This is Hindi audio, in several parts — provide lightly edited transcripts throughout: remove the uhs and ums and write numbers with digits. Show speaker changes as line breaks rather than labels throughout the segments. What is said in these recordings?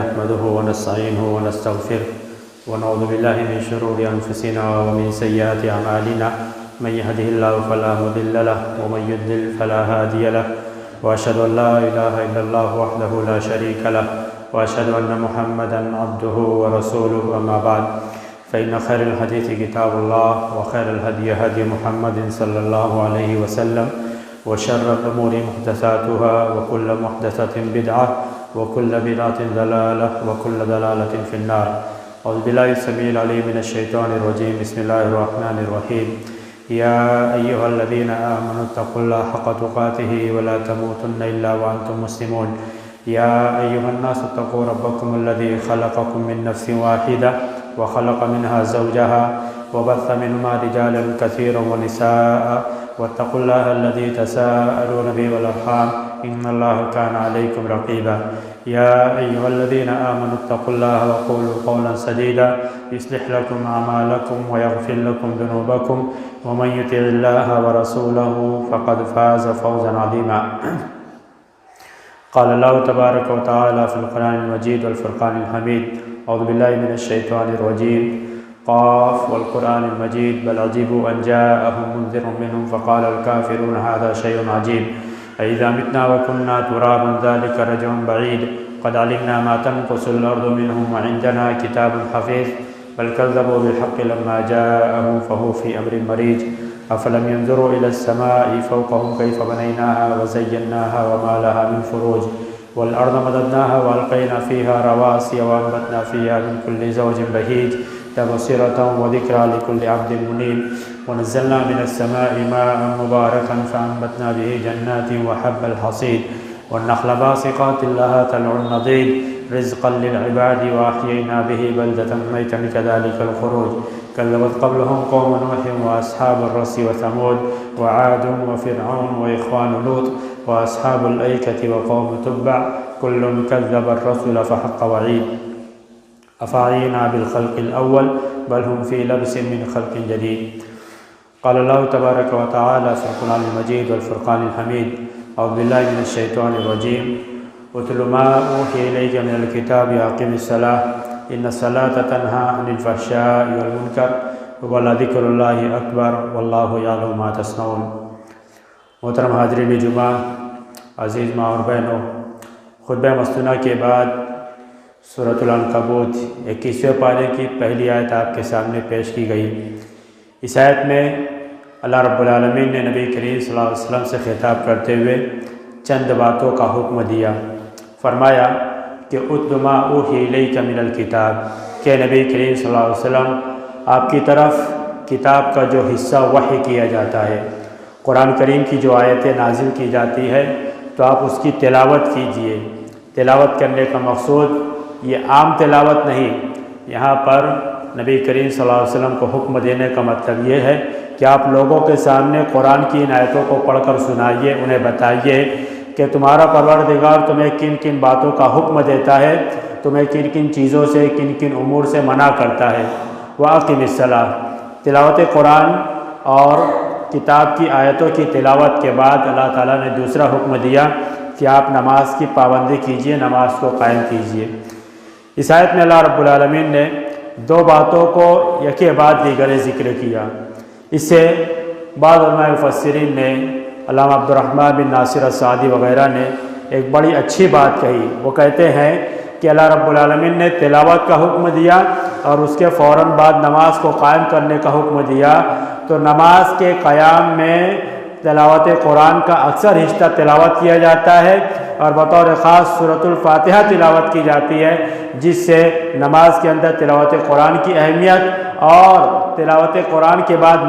नहमदुहु व नस्तईनुहु व नस्तगफिरुह व नऊज़ु बिल्लाहि मिन शुरूरि अनफुसिना व मिन सय्यिआति अमालिना मन यहदिहिल्लाहु फला मुदिल्ल लहु व मन युद्लिल फला हादिय लहु व अशहदु अन ला इलाहा इल्लल्लाह वहदहु ला शरीका लहु व अशहदु अन्न मुहम्मदन अब्दुहु व रसूलुहु अम्मा बाद फ़इन्न खैरल हदीस किताबुल्लाह व खैरल हदी हदी मुहम्मदिन सल्लल्लाहु अलैहि वसल्लम व शर्रल उमूरि मुहदसातुहा व कुल्लु मुहदसतिन बिदअह व कुल्लु बिदअतिन ज़लालह व कुल्लु ज़लालतिन फिन्नार। औज़ु बिल्लाहि समीउल अलीम मिनश शैतानिर रजीम। बिस्मिल्लाहिर रहमानिर रहीम। या अय्युहल्लज़ीना आमनुत्तक़ुल्लाह हक़्क़ तुक़ातिहि व ला तमूतुन्ना इल्ला व अंतुम मुस्लिमून। या अय्युहन्नासु इत्तक़ू रब्बकुमुल्लज़ी ख़लक़कुम मिन नफ़्सिन वाहिदा व ख़लक़ मिनहा ज़ौजहा व बस्स मिनहुमा रिजालन कसीरन व निसाअ वत्तक़ुल्लाह अल्लज़ी तसाअलून बिही वल अर्हाम इन्नल्लाह कान अलैकुम रक़ीबा। या अय्युहल्लज़ीना आमनुत्तक़ुल्लाह व क़ूलू क़ौलन सदीदा युस्लिह लकुम अमालकुम व यग़फ़िर लकुम ज़ुनूबकुम व मन युतिइल्लाह व रसूलहु फ़क़द फ़ाज़ फ़ौज़न अज़ीमा। क़ाल अल्लाहु तबारक व तआला फ़िल क़ुरआनिल मजीद वल फ़ुरक़ानिल हमीद। औज़ु बिल्लाहि मिनश शैतानिर रजीम। क़ाफ़ वल क़ुरआनिल मजीद बल अजीबू अन जाअहुम मुनज़िरुम मिनहुम फ़क़ालल काफ़िरून हाज़ा शैउन अजीब। अइज़ा मितना व कुन्ना तुराबन ज़ालिका रजउन बईद क़द अलिमना मा तनक़ुसुल अर्दु मिनहुम व इंदना किताबुन हफ़ीज़ बल कज़्ज़बू बिल हक़्क़ि लम्मा जाअहुम फ़हुम फ़ी अम्रिन मरीज। अफ़लम यंज़ुरू इलस समाई फ़ौक़हुम कैफ़ बनैनाहा व ज़य्यन्नाहा व मा लहा मिन फ़ुरूज वल अर्ज़ मददनाहा व अलक़ैना फ़ीहा रवासिय व अंबतना फ़ीहा मिन कुल्लि ज़ौजिन बहीज तबसिरतन व ज़िक्रा लिकुल्लि अब्दिन मुनीब व नज़्ज़लना मिनस समाई माअन मुबारकन फ़अंबतना बिही जन्नातिन व हब्बल हसीद वन्नख़्ल बासिक़ातिन लहा तलउन नज़ीद रिज़्क़न लिलइबादि व अह्यैना बिही बलदतन मैतन कज़ालिकल ख़ुरूज कज़्ज़बत क़ब्लहुम क़ौमु नूहिन व अस्हाबुर रस्स व समूद व आदुन व फ़िरऔन व इख़्वानु लूत व अस्हाबुल ऐकति व क़ौमु तुब्बअ कुल्लुन कज़्ज़बर रसूल फ़हक़्क़ वईद। अफ़अयिना बिल ख़ल्क़िल अव्वल बल हुम फ़ी लब्सिन मिन ख़ल्क़िन जदीद। क़ाल अल्लाहु तबारक व तआला फ़िल क़ुरआनिल मजीद वल फ़ुरक़ानिल हमीद। औज़ु बिल्लाहि मिनश शैतानिर रजीम। उतलु मा ऊहिया इलैका मिनल किताबि व अक़िमिस्सलाह इन्नस्सलाता तन्हा अनिल फ़हशाइ वल मुनकर व लज़िक्रुल्लाहि अकबर वल्लाहु यअलमु मा तस्नऊन। मोहतरम हाज़रीन जुमा, अज़ीज़ माँ और बहनों, खुतबा मस्तूना के बाद सूरतुल अनकबूत 21वें पारे की पहली आयत आपके सामने पेश की गई। इस आयत में अल्लाह रब्बुल आलमीन ने नबी करीम सल्लल्लाहु अलैहि वसल्लम से खिताब करते हुए चंद बातों का हुक्म दिया। फरमाया कि उत्लु मा ऊहिया इलैका मिनल किताब, के नबी करीम सल्लल्लाहु अलैहि वसल्लम आपकी तरफ किताब का जो हिस्सा वही किया जाता है, कुरान करीम की जो आयतें नाजिल की जाती है, तो आप उसकी तिलावत कीजिए। तिलावत करने का मकसूद ये आम तिलावत नहीं, यहाँ पर नबी करीम सल्लल्लाहु अलैहि वसल्लम को हुक्म देने का मतलब ये है कि आप लोगों के सामने कुरान की इन आयतों को पढ़कर सुनाइए, उन्हें बताइए कि तुम्हारा परवरदिगार तुम्हें किन किन बातों का हुक्म देता है, तुम्हें किन किन चीज़ों से, किन किन उमूर से मना करता है। व अक़िमिस्सलाह, तिलावत कुरान और किताब की आयतों की तिलावत के बाद अल्लाह ताला ने दूसरा हुक्म दिया कि आप नमाज की पाबंदी कीजिए, नमाज को कायम कीजिए। इस आयत में अल्लाह रब्बुल आलमीन ने दो बातों को यके बाद दीगर ज़िक्र किया। इससे बाद उलमा मुफ़स्सिरीन ने, अल्लामा अब्दुर्रहमान बिन नासिर अस्सादी वग़ैरह ने एक बड़ी अच्छी बात कही। वो कहते हैं कि अल्लाह रब्बुल आलमीन ने तिलावत का हुक्म दिया और उसके फ़ौरन बाद नमाज को कायम करने का हुक्म दिया, तो नमाज के क़याम में तिलावत कुरान का अक्सर हिस्सा तिलावत किया जाता है और बतौर ख़ास सूरतुल फ़ातिहा तिलावत की जाती है, जिससे नमाज के अंदर तिलावत कुरान की अहमियत और तिलावत कुरान के बाद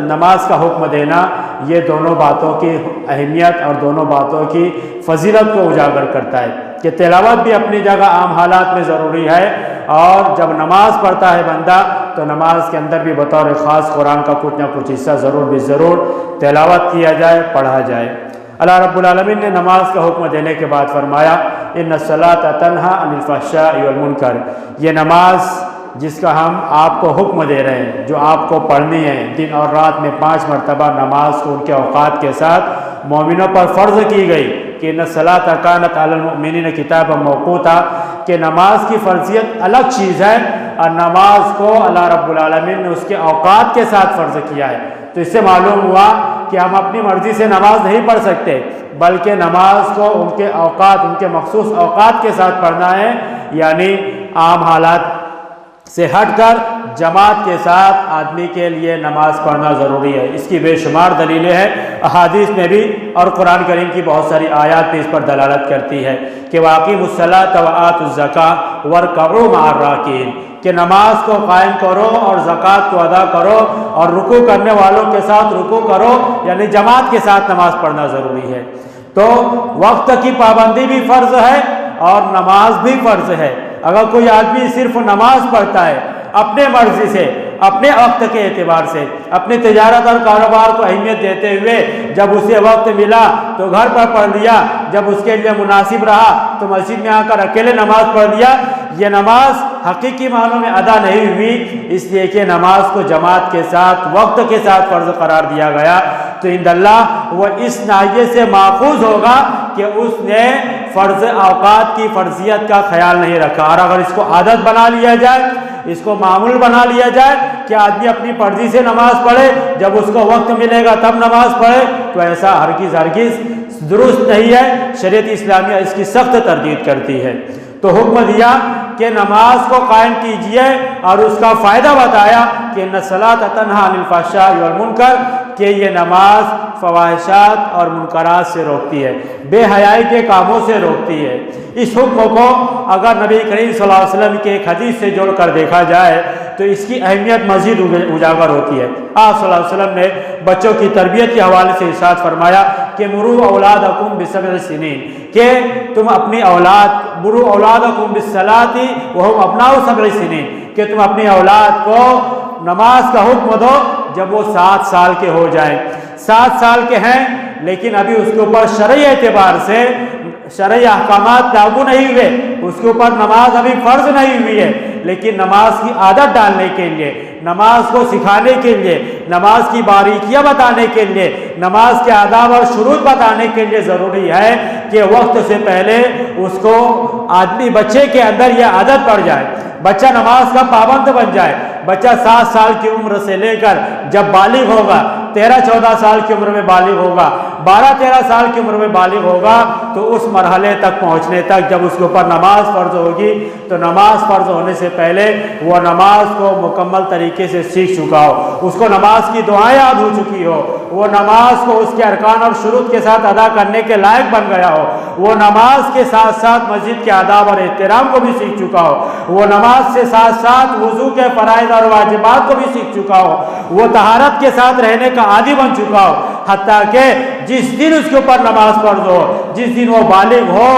नमाज का हुक्म देना, ये दोनों बातों की अहमियत और दोनों बातों की फजीलत को उजागर करता है कि तिलावत भी अपनी जगह आम हालात में ज़रूरी है और जब नमाज पढ़ता है बंदा तो नमाज के अंदर भी बतौर ख़ास कुरान का कुछ ना कुछ हिस्सा ज़रूर तिलावत किया जाए, पढ़ा जाए। अल्लाह रब्बुल आलमीन ने नमाज का हुक्म देने के बाद फरमाया इन्नस्सलाता तन्हा अनिल फ़हशाइ वल मुनकर, ये नमाज जिसका हम आपको हुक्म दे रहे हैं, जो आपको पढ़नी है, दिन और रात में 5 मरतबा नमाज को उनके औकात के साथ मोमिनों पर फ़र्ज़ की गई कि न सलात कानत अलल मुमिनीन किताबन मौक़ूता, कि नमाज की फ़र्जियत अलग चीज़ है और नमाज को अल्लाह रब्बुल आलमीन ने उसके औकात के साथ फ़र्ज किया है। तो इससे मालूम हुआ कि हम अपनी मर्ज़ी से नमाज नहीं पढ़ सकते, बल्कि नमाज को उनके औकात, उनके मखसूस औकात के साथ पढ़ना है, यानी आम हालात से हटकर जमात के साथ आदमी के लिए नमाज पढ़ना ज़रूरी है। इसकी बेशुमार दलीलें हैं अहादीस में भी, और कुरान करीम की बहुत सारी आयत भी इस पर दलालत करती है कि वाक़िमुस्सलात व आतुज़्ज़कात वरकऊ मअर राकिन, कि नमाज को कायम करो और ज़कात को अदा करो और रुकू करने वालों के साथ रुकू करो, यानी जमात के साथ नमाज पढ़ना ज़रूरी है। तो वक्त की पाबंदी भी फ़र्ज़ है और नमाज भी फ़र्ज़ है। अगर कोई आदमी सिर्फ नमाज पढ़ता है अपने मर्जी से, अपने वक्त के एतबार से, अपनी तिजारत और कारोबार को अहमियत देते हुए, जब उसे वक्त मिला तो घर पर पढ़ लिया, जब उसके लिए मुनासिब रहा तो मस्जिद में आकर अकेले नमाज पढ़ लिया, ये नमाज हकीकी मानों में अदा नहीं हुई, इसलिए कि नमाज को जमात के साथ, वक्त के साथ फ़र्ज करार दिया गया। तो इंदल्लाह वह इस नाहिये से माखूज होगा कि उसने फ़र्ज़ औकात की फ़र्जियत का ख्याल नहीं रखा। और अगर इसको आदत बना लिया जाए, इसको मामूल बना लिया जाए कि आदमी अपनी मर्जी से नमाज पढ़े, जब उसको वक्त मिलेगा तब नमाज पढ़े, तो ऐसा हरगिज़ दुरुस्त नहीं है। शरीयत इस्लामिया इसकी सख्त तरदीद करती है। तो हुक्म दिया कि नमाज को कायम कीजिए और उसका फ़ायदा बताया कि न सलात तन्हा अनिल फ़हशाई वल मुनकर, कि ये नमाज फ़वाहिशात और मुनकरात से रोकती है, बेहयाई के कामों से रोकती है। इस हुक्म को अगर नबी करीम सल्लल्लाहु अलैहि वसल्लम के एक हदीस से जोड़कर देखा जाए तो इसकी अहमियत मज़ीद उजागर होती है। आप सल्लल्लाहु अलैहि वसल्लम ने बच्चों की तरबियत के हवाले से इरशाद फरमाया कि मुरू औलादकुम बिसब्इ सिनीन, कि तुम अपनी औलाद, मुरू औलादकुम बिस्सलाती वहुम अब्नाउ सबइ सिनीन, कि तुम अपनी औलाद को नमाज का हुक्म दो जब वो 7 साल के हो जाएं। 7 साल के हैं लेकिन अभी उसके ऊपर शरई एतबार से शरई अहकामात लागू नहीं हुए, उसके ऊपर नमाज अभी फ़र्ज नहीं हुई है, लेकिन नमाज की आदत डालने के लिए, नमाज को सिखाने के लिए, नमाज की बारीकियां बताने के लिए, नमाज के आदाब और शुरूत बताने के लिए ज़रूरी है कि वक्त से पहले उसको आदमी, बच्चे के अंदर यह आदत पड़ जाए, बच्चा नमाज का पाबंद बन जाए। बच्चा 7 साल की उम्र से लेकर जब बालिग होगा, 13-14 साल की उम्र में बालिग होगा, 12-13 साल की उम्र में बालिग होगा, तो उस मरहले तक पहुँचने तक जब उसके ऊपर नमाज फ़र्ज होगी, तो नमाज फ़र्ज होने से पहले वह नमाज को मुकम्मल तरीके से सीख चुका हो, उसको नमाज की दुआएं याद हो चुकी हो, वो नमाज को उसके अरकान और शुरूत के साथ अदा करने के लायक बन गया हो, वो नमाज के साथ साथ मस्जिद के आदाब और एहतराम को भी सीख चुका हो, वो नमाज से साथ साथ वुज़ू के फ़राइज़ और वाजिबात को भी सीख चुका हो, वो तहारत के साथ रहने का आदी बन चुका हो, हत्ता कि जिस दिन उसके ऊपर नमाज फ़र्ज हो, जिस दिन वो बालिग हो,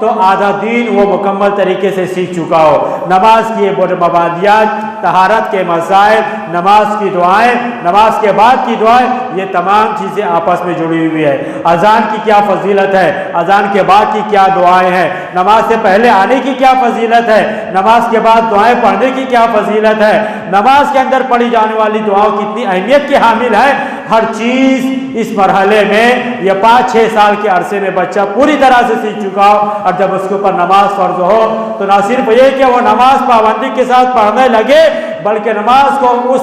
तो आधा दिन वो मुकम्मल तरीके से सीख चुका हो। नमाज की मबादियात, तहारत के मसाइल, नमाज की दुआएं, नमाज के बाद की दुआएं, ये तमाम चीज़ें आपस में जुड़ी हुई है। अजान की क्या फजीलत है, अजान के बाद की क्या दुआएं हैं, नमाज से पहले आने की क्या फजीलत है, नमाज के बाद दुआएं पढ़ने की क्या फजीलत है, नमाज के अंदर पढ़ी जाने वाली दुआओं कितनी अहमियत की हामिल है, हर चीज़ इस मरहले में या 5-6 साल के अरसे में बच्चा पूरी तरह से सीख चुका हो। और जब उसके ऊपर नमाज फ़र्ज हो तो ना सिर्फ ये कि वो नमाज पाबंदी के साथ पढ़ने लगे, बल्कि नमाज को उस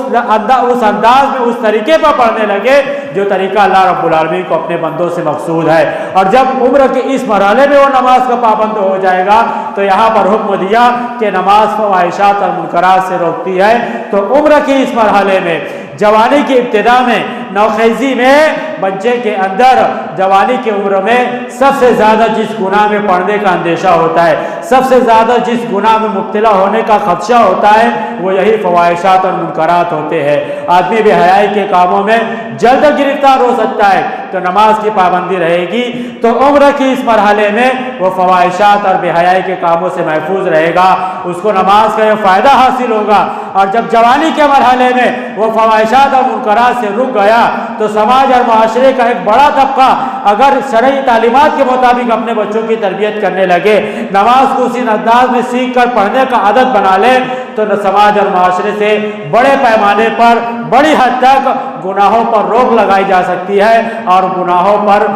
अंदाज में, उस तरीके पर पढ़ने लगे जो तरीका अल्लाह रब्बुल आलमीन को अपने बंदों से मकसूद है। और जब उम्र के इस मरहले में वो नमाज का पाबंद हो जाएगा तो यहाँ पर हुक्म दिया कि नमाज फ़वाहिशात और मुनकरात से रोकती है। तो उम्र के इस मरहले में, जवानी की इब्तिदा में, नौखेज़ी में, बच्चे के अंदर जवानी की उम्र में सबसे ज़्यादा जिस गुनाह में पड़ने का अंदेशा होता है, सबसे ज़्यादा जिस गुनाह में मुब्तला होने का खदशा होता है, वो यही फ़वाहिशात और मुनकरात होते हैं। आदमी बेहयाई के कामों में जल्द गिरफ्तार हो सकता है, तो नमाज की पाबंदी रहेगी तो उम्र की इस मरहले में वो फ़वाहिशात और बेहयाई के कामों से महफूज रहेगा, उसको नमाज का यह फ़ायदा हासिल होगा। और जब जवानी के मरहले में वो फ़वाहिशात और मुनकरात से रुक गया तो समाज और माशरे का एक बड़ा तबका अगर शरई तालीमात के मुताबिक अपने बच्चों की तरबियत करने लगे, नमाज को उसी अंदाज में सीख कर पढ़ने का आदत बना ले, तो न समाज और माशरे से बड़े पैमाने पर, बड़ी हद तक गुनाहों पर रोक लगाई जा सकती है और गुनाहों पर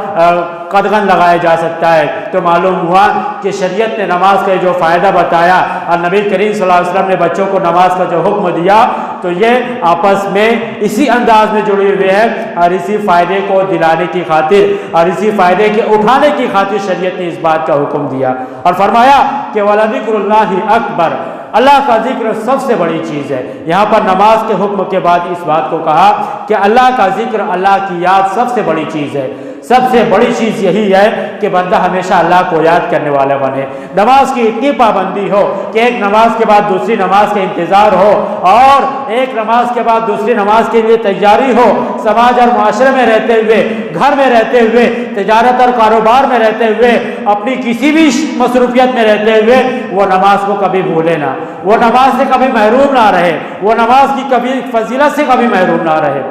कदगन लगाया जा सकता है। तो मालूम हुआ कि शरीयत ने नमाज का जो फ़ायदा बताया और नबी करीम सल्लल्लाहु अलैहि वसल्लम ने बच्चों को नमाज का जो हुक्म दिया, तो ये आपस में इसी अंदाज में जुड़े हुए हैं और इसी फ़ायदे को दिलाने की खातिर और इसी फ़ायदे के उठाने की खातिर शरीयत ने इस बात का हुक्म दिया और फरमाया कि वलज़िक्रुल्लाहि अकबर, अल्लाह का जिक्र सबसे बड़ी चीज़ है। यहाँ पर नमाज के हुक्म के बाद इस बात को कहा कि अल्लाह का जिक्र, अल्लाह की याद सबसे बड़ी चीज़ है। सबसे बड़ी चीज़ यही है कि बंदा हमेशा अल्लाह को याद करने वाला बने। नमाज की इतनी पाबंदी हो कि एक नमाज के बाद दूसरी नमाज का इंतज़ार हो और एक नमाज के बाद दूसरी नमाज के लिए तैयारी हो, समाज और माशरे में रहते हुए, घर में रहते हुए, तिजारत और कारोबार में रहते हुए, अपनी किसी भी मसरूफियत में रहते हुए वो नमाज को कभी भूले ना, वो नमाज से कभी महरूम ना रहे, वो नमाज की कभी फजीलत से कभी महरूम ना रहे।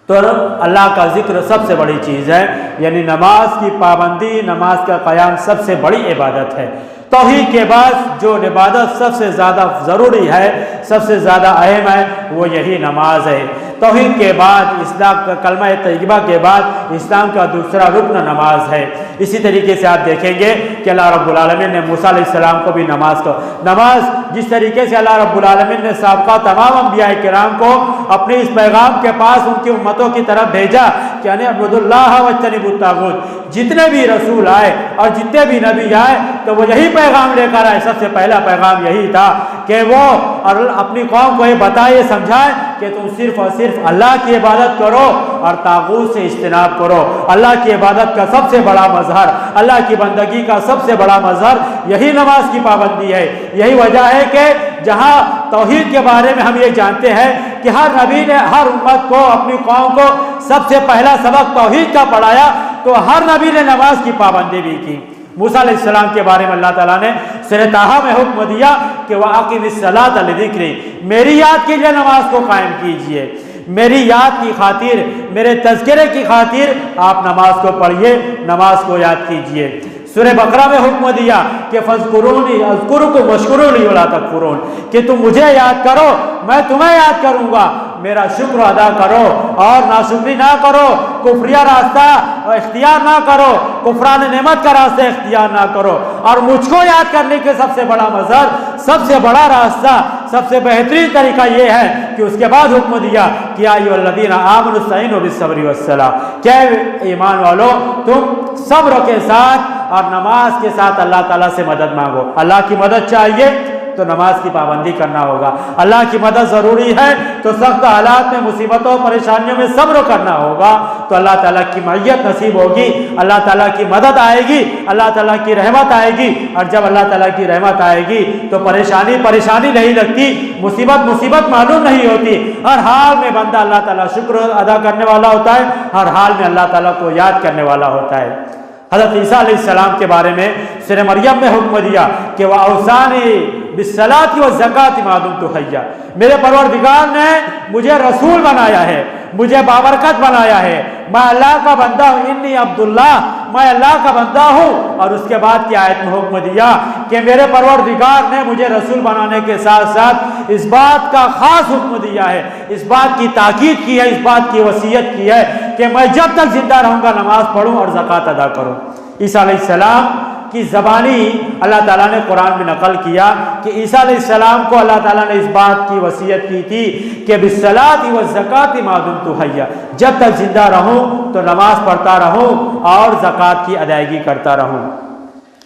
तो अल्लाह का जिक्र सबसे बड़ी चीज़ है, यानी नमाज की पाबंदी, नमाज का क़याम सबसे बड़ी इबादत है। तौहीद के बाद जो इबादत सबसे ज़्यादा ज़रूरी है, सबसे ज़्यादा अहम है, वो यही नमाज है। तौहीद के बाद इस्लाम का कलमा तय्यबा के बाद इस्लाम का दूसरा रुकन नमाज है। इसी तरीके से आप देखेंगे कि अल्लाह रब्बुल आलमीन ने मूसा अलैहिस्सलाम को भी नमाज जिस तरीके से अल्लाह रब्बुल आलमीन ने साबका तमाम अंबिया किराम को अपने इस पैगाम के पास उनकी उम्मतों की तरफ भेजा कि अन अब्दुल्लाह वज्तनिबुत तागूत, जितने भी रसूल आए और जितने भी नबी आए तो वो यही पैगाम लेकर आए। सबसे पहला पैगाम यही था कि वो और अपनी कौम को ये बताए, समझाए कि तुम सिर्फ और सिर्फ अल्लाह की इबादत करो और तागूत से इज्तिनाब करो। अल्लाह की इबादत का सबसे बड़ा मजहर, अल्लाह की बंदगी का सबसे बड़ा मजहर यही नमाज की पाबंदी है। यही वजह है कि जहाँ तौहीद के बारे में हम ये जानते हैं कि हर नबी ने हर उम्मत को, अपनी कौम को सबसे पहला सबक तौहीद का पढ़ाया, तो हर नबी ने नमाज की पाबंदी भी की। मूसा अलैहिस्सलाम के बारे में अल्लाह ताला ने सूरह ताहा में हुक्म दिया कि वअक़िमिस्सलात लिज़िक्री, मेरी याद के लिए नमाज को कायम कीजिए, मेरी याद की खातिर, मेरे तज़किरे की खातिर आप नमाज को पढ़िए, नमाज को याद कीजिए। सूरह बकरा में हुक्म दिया कि फ़ज़्कुरूनी अज़्कुरुकुम वश्कुरूनी वला तकफुरून, कि तुम मुझे याद करो, मैं तुम्हें याद करूंगा, मेरा शुक्र अदा करो और नाशुक्री ना करो, कुफ्रिया रास्ता इख्तियार ना करो, कुफरान नेमत का रास्ता इख्तियार ना करो। और मुझको याद करने के सबसे बड़ा मज़हर, सबसे बड़ा रास्ता, सबसे बेहतरीन तरीका ये है कि उसके बाद हुक्म दिया कि या अय्युहल्लज़ीना आमनू इस्तईनू बिस्सब्रि वस्सलाह, क्या ईमान वालों तुम सब्र के साथ और नमाज के साथ अल्लाह ताला से मदद मांगो। अल्लाह की मदद चाहिए तो नमाज की पाबंदी करना होगा। अल्लाह की मदद ज़रूरी है तो सख्त हालात में, मुसीबतों परेशानियों में सब्र करना होगा, तो अल्लाह ताला की मय्यत नसीब होगी, अल्लाह ताला की मदद आएगी, अल्लाह ताला की रहमत आएगी। और जब अल्लाह ताला की रहमत आएगी तो परेशानी परेशानी नहीं लगती, मुसीबत मुसीबत मालूम नहीं होती। हर हाल में बंदा अल्लाह ताला शुक्र अदा करने वाला होता है, हर हाल में अल्लाह ताला को याद करने वाला होता है। हज़रत ईसा अलैहिस्सलाम के बारे में सूरह मरियम में हुक्म दिया कि वह औसानी बिस्सलाति व ज़काति मा दुम्तु हय्या, मेरे परवरदिगार ने मुझे रसूल बनाया है, मुझे बाबरकत बनाया है, मैं अल्लाह का बंदा हूँ, इन्नी अब्दुल्लाह, मैं अल्लाह का बंदा हूँ। और उसके बाद की आयत में हुक्म दिया कि मेरे परवरदिगार ने मुझे रसूल बनाने के साथ साथ इस बात का खास हुक्म दिया है, इस बात की ताकीद की है, इस बात की वसीयत की है कि मैं जब तक जिंदा रहूँगा नमाज पढ़ूँ और ज़कात अदा करूँ। ईसा अलैहिस्सलाम की ज़बानी अल्लाह ताला ने कुरान में नकल किया कि ईसा अलैहिस्सलाम को अल्लाह ताला ने इस बात की वसीयत की थी कि बिस्सलाति व ज़काति मा दुम्तु हय्या, जब तक जिंदा रहूं तो नमाज पढ़ता रहूं और ज़कात की अदायगी करता रहूं।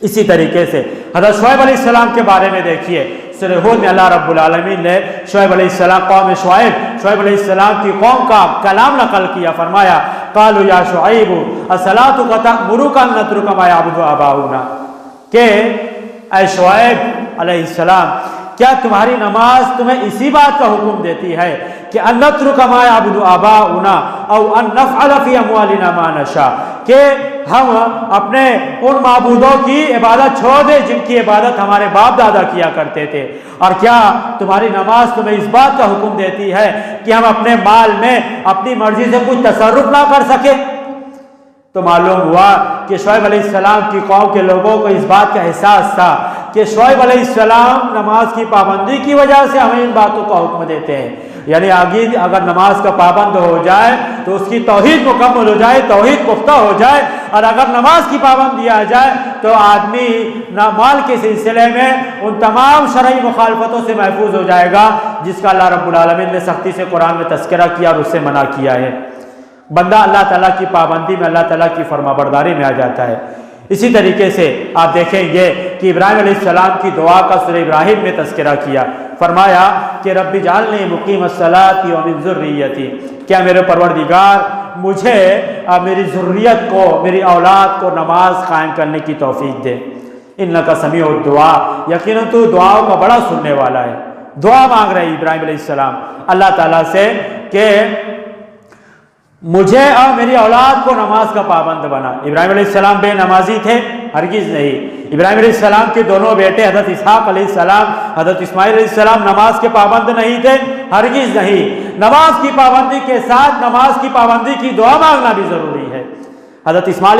इसी तरीके से हज़रत शुएब अलैहिस्सलाम के बारे में देखिए, सूरह हूद में अल्लाह रब्बुल आलमीन ने शुएब अलैहिस्सलाम, कौम शुएब अलैहिस्सलाम की कौम का कलाम नकल किया। फरमाया क़ालू या शुएब अस्सलातुका तअमुरुका अन नत्रुका मा यअबुदु आबाउना, के ऐ शुएब अलैहिस्सलाम, क्या तुम्हारी नमाज तुम्हें इसी बात का हुक्म देती है कि अन नत्रुका मा यअबुदु आबाउना औ अन नफ़अल फ़ी अमवालिना मा नशा, कि हम अपने उन माबूदों की इबादत छोड़ दें जिनकी इबादत हमारे बाप दादा किया करते थे। और क्या तुम्हारी नमाज तुम्हें इस बात का हुक्म देती है कि हम अपने माल में अपनी मर्जी से कुछ तसर्रुफ ना कर सके? तो मालूम हुआ कि शुएब अलैहिस्सलाम की कौम के लोगों को इस बात का एहसास था कि शुएब अलैहिस्सलाम नमाज की पाबंदी की वजह से हमें इन बातों का हुक्म देते हैं। यानी आगे अगर नमाज का पाबंद हो जाए तो उसकी तौहीद मुकम्मल हो जाए, तौहीद पुख्ता हो जाए। और अगर नमाज की पाबंदी आ जाए तो आदमी माल के सिलसिले में उन तमाम शरई मुखालफतों से महफूज हो जाएगा जिसका अल्लाह रब्बुल आलमीन ने सख्ती से कुरान में तज़किरा किया और उससे मना किया है। बंदा अल्लाह ताला की पाबंदी में, अल्लाह ताला की फरमाबरदारी में आ जाता है। इसी तरीके से आप देखेंगे कि इब्राहीम अलैहिस्सलाम की दुआ का सूरह इब्राहीम में तज़किरा किया। फरमाया कि रब्बी जालनी मुक़ीमस्सलाति व मिन ज़ुर्रियती, क्या मेरे परवरदिगार मुझे मेरी ज़ुर्रियत को, मेरी औलाद को नमाज कायम करने की तौफीक दे। इन्नका समीउद दुआ, यकीनन तू दुआओं का बड़ा सुनने वाला है। दुआ मांग रहे इब्राहीम अलैहिस्सलाम अल्लाह ताला से कि मुझे और मेरी औलाद को नमाज का पाबंद बना। इब्राहीम अलैहिस्सलाम बेनमाजी थे? हरगिज़ नहीं। इब्राहीम अलैहिस्सलाम के दोनों बेटे हज़रत इसहाक़ अलैहिस्सलाम, हज़रत इस्माईल अलैहिस्सलाम नमाज के पाबंद नहीं थे? हरगिज़ नहीं। नमाज की पाबंदी के साथ नमाज की पाबंदी की दुआ मांगना भी ज़रूरी है। हज़रत इस्माईल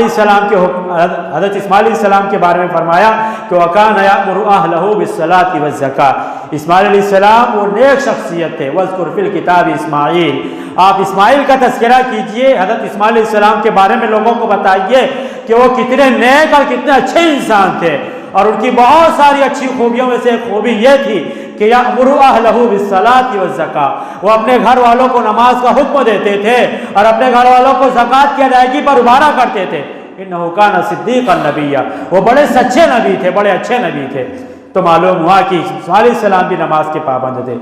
अलैहिस्सलाम के बारे में फरमाया कि वकान यअमुरु अहलहु बिस्सलाति वज़्ज़कात। इस्माईल अलैहिस्सलाम वो नेक शख्सियत थे। वज़्कुर फिल किताब इस्माईल, आप इस्माईल का तज़किरा कीजिए, हज़रत इस्माईल अलैहिस्सलाम के बारे में लोगों को बताइए कि वो कितने नेक और कितने अच्छे इंसान थे। और उनकी बहुत सारी अच्छी खूबियों में से एक खूबी ये थी कि यअमुरु अहलहु बिस्सलाति वज़्ज़कात, वो अपने घर वालों को नमाज का हुक्म देते थे और अपने घर वालों को ज़कात की अदायगी पर उभारा करते थे। इन्नहु कान सिद्दीक़न नबिय्या, वो बड़े सच्चे नबी थे, बड़े अच्छे नबी थे। तो मालूम हुआ कि इस्माईल अलैहिस्सलाम भी नमाज के पाबंद थे।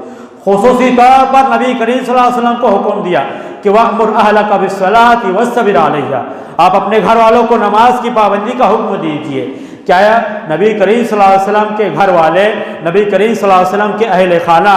खुसूसी तौर पर नबी करीम सल्लल्लाहु अलैहि वसल्लम को हुक्म दिया कि वअमुर अहलका बिस्सलाति वस्ताबिर अलैहा, आप अपने घर वालों को नमाज की पाबंदी का हुक्म दीजिए। क्या नबी करीम सल्लल्लाहु अलैहि वसल्लम के घर वाले, नबी करीम सल्लल्लाहु अलैहि वसल्लम के अहले खाना,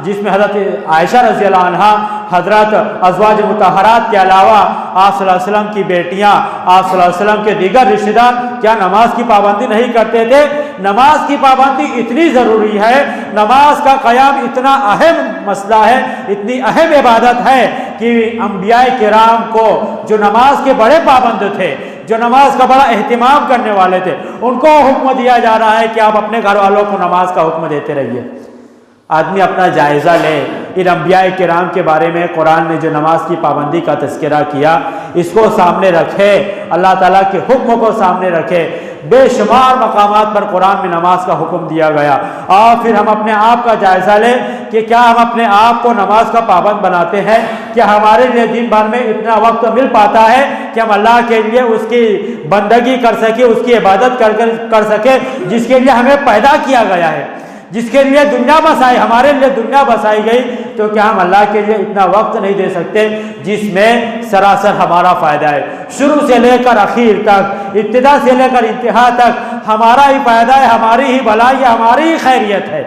जिसमें हज़रत आयशा रज़ियल्लाहु अन्हा, हज़रत अज़वाज मुतहरात के अलावा आप सल्लल्लाहु अलैहि वसल्लम की बेटियां, आप सल्लल्लाहु अलैहि वसल्लम के दीगर रिश्तेदार क्या नमाज की पाबंदी नहीं करते थे? नमाज की पाबंदी इतनी ज़रूरी है, नमाज का क़याम इतना अहम मसला है, इतनी अहम इबादत है कि अंबियाए किराम को जो नमाज के बड़े पाबंद थे, जो नमाज का बड़ा एहतिमाम करने वाले थे, उनको हुक्म दिया जा रहा है कि आप अपने घर वालों को नमाज का हुक्म देते रहिए। आदमी अपना जायज़ा ले, इन अंबियाए किराम के बारे में कुरान ने जो नमाज की पाबंदी का तज़किरा किया, इसको सामने रखे, अल्लाह ताला के हुक्म को सामने रखे। बेशुमार मकामात पर कुरान में नमाज का हुक्म दिया गया। और फिर हम अपने आप का जायज़ा लें कि क्या हम अपने आप को नमाज का पाबंद बनाते हैं? क्या हमारे लिए दिन भर में इतना वक्त मिल पाता है कि हम अल्लाह के लिए उसकी बंदगी कर सके, उसकी इबादत कर सके जिसके लिए हमें पैदा किया गया है, जिसके लिए दुनिया बसाई, हमारे लिए दुनिया बसाई गई? तो क्या हम अल्लाह के लिए इतना वक्त नहीं दे सकते जिसमें सरासर हमारा फ़ायदा है? शुरू से लेकर आखिर तक, इब्तिदा से लेकर इंतहा तक हमारा ही फ़ायदा है, हमारी ही भलाई है, हमारी ही खैरियत है।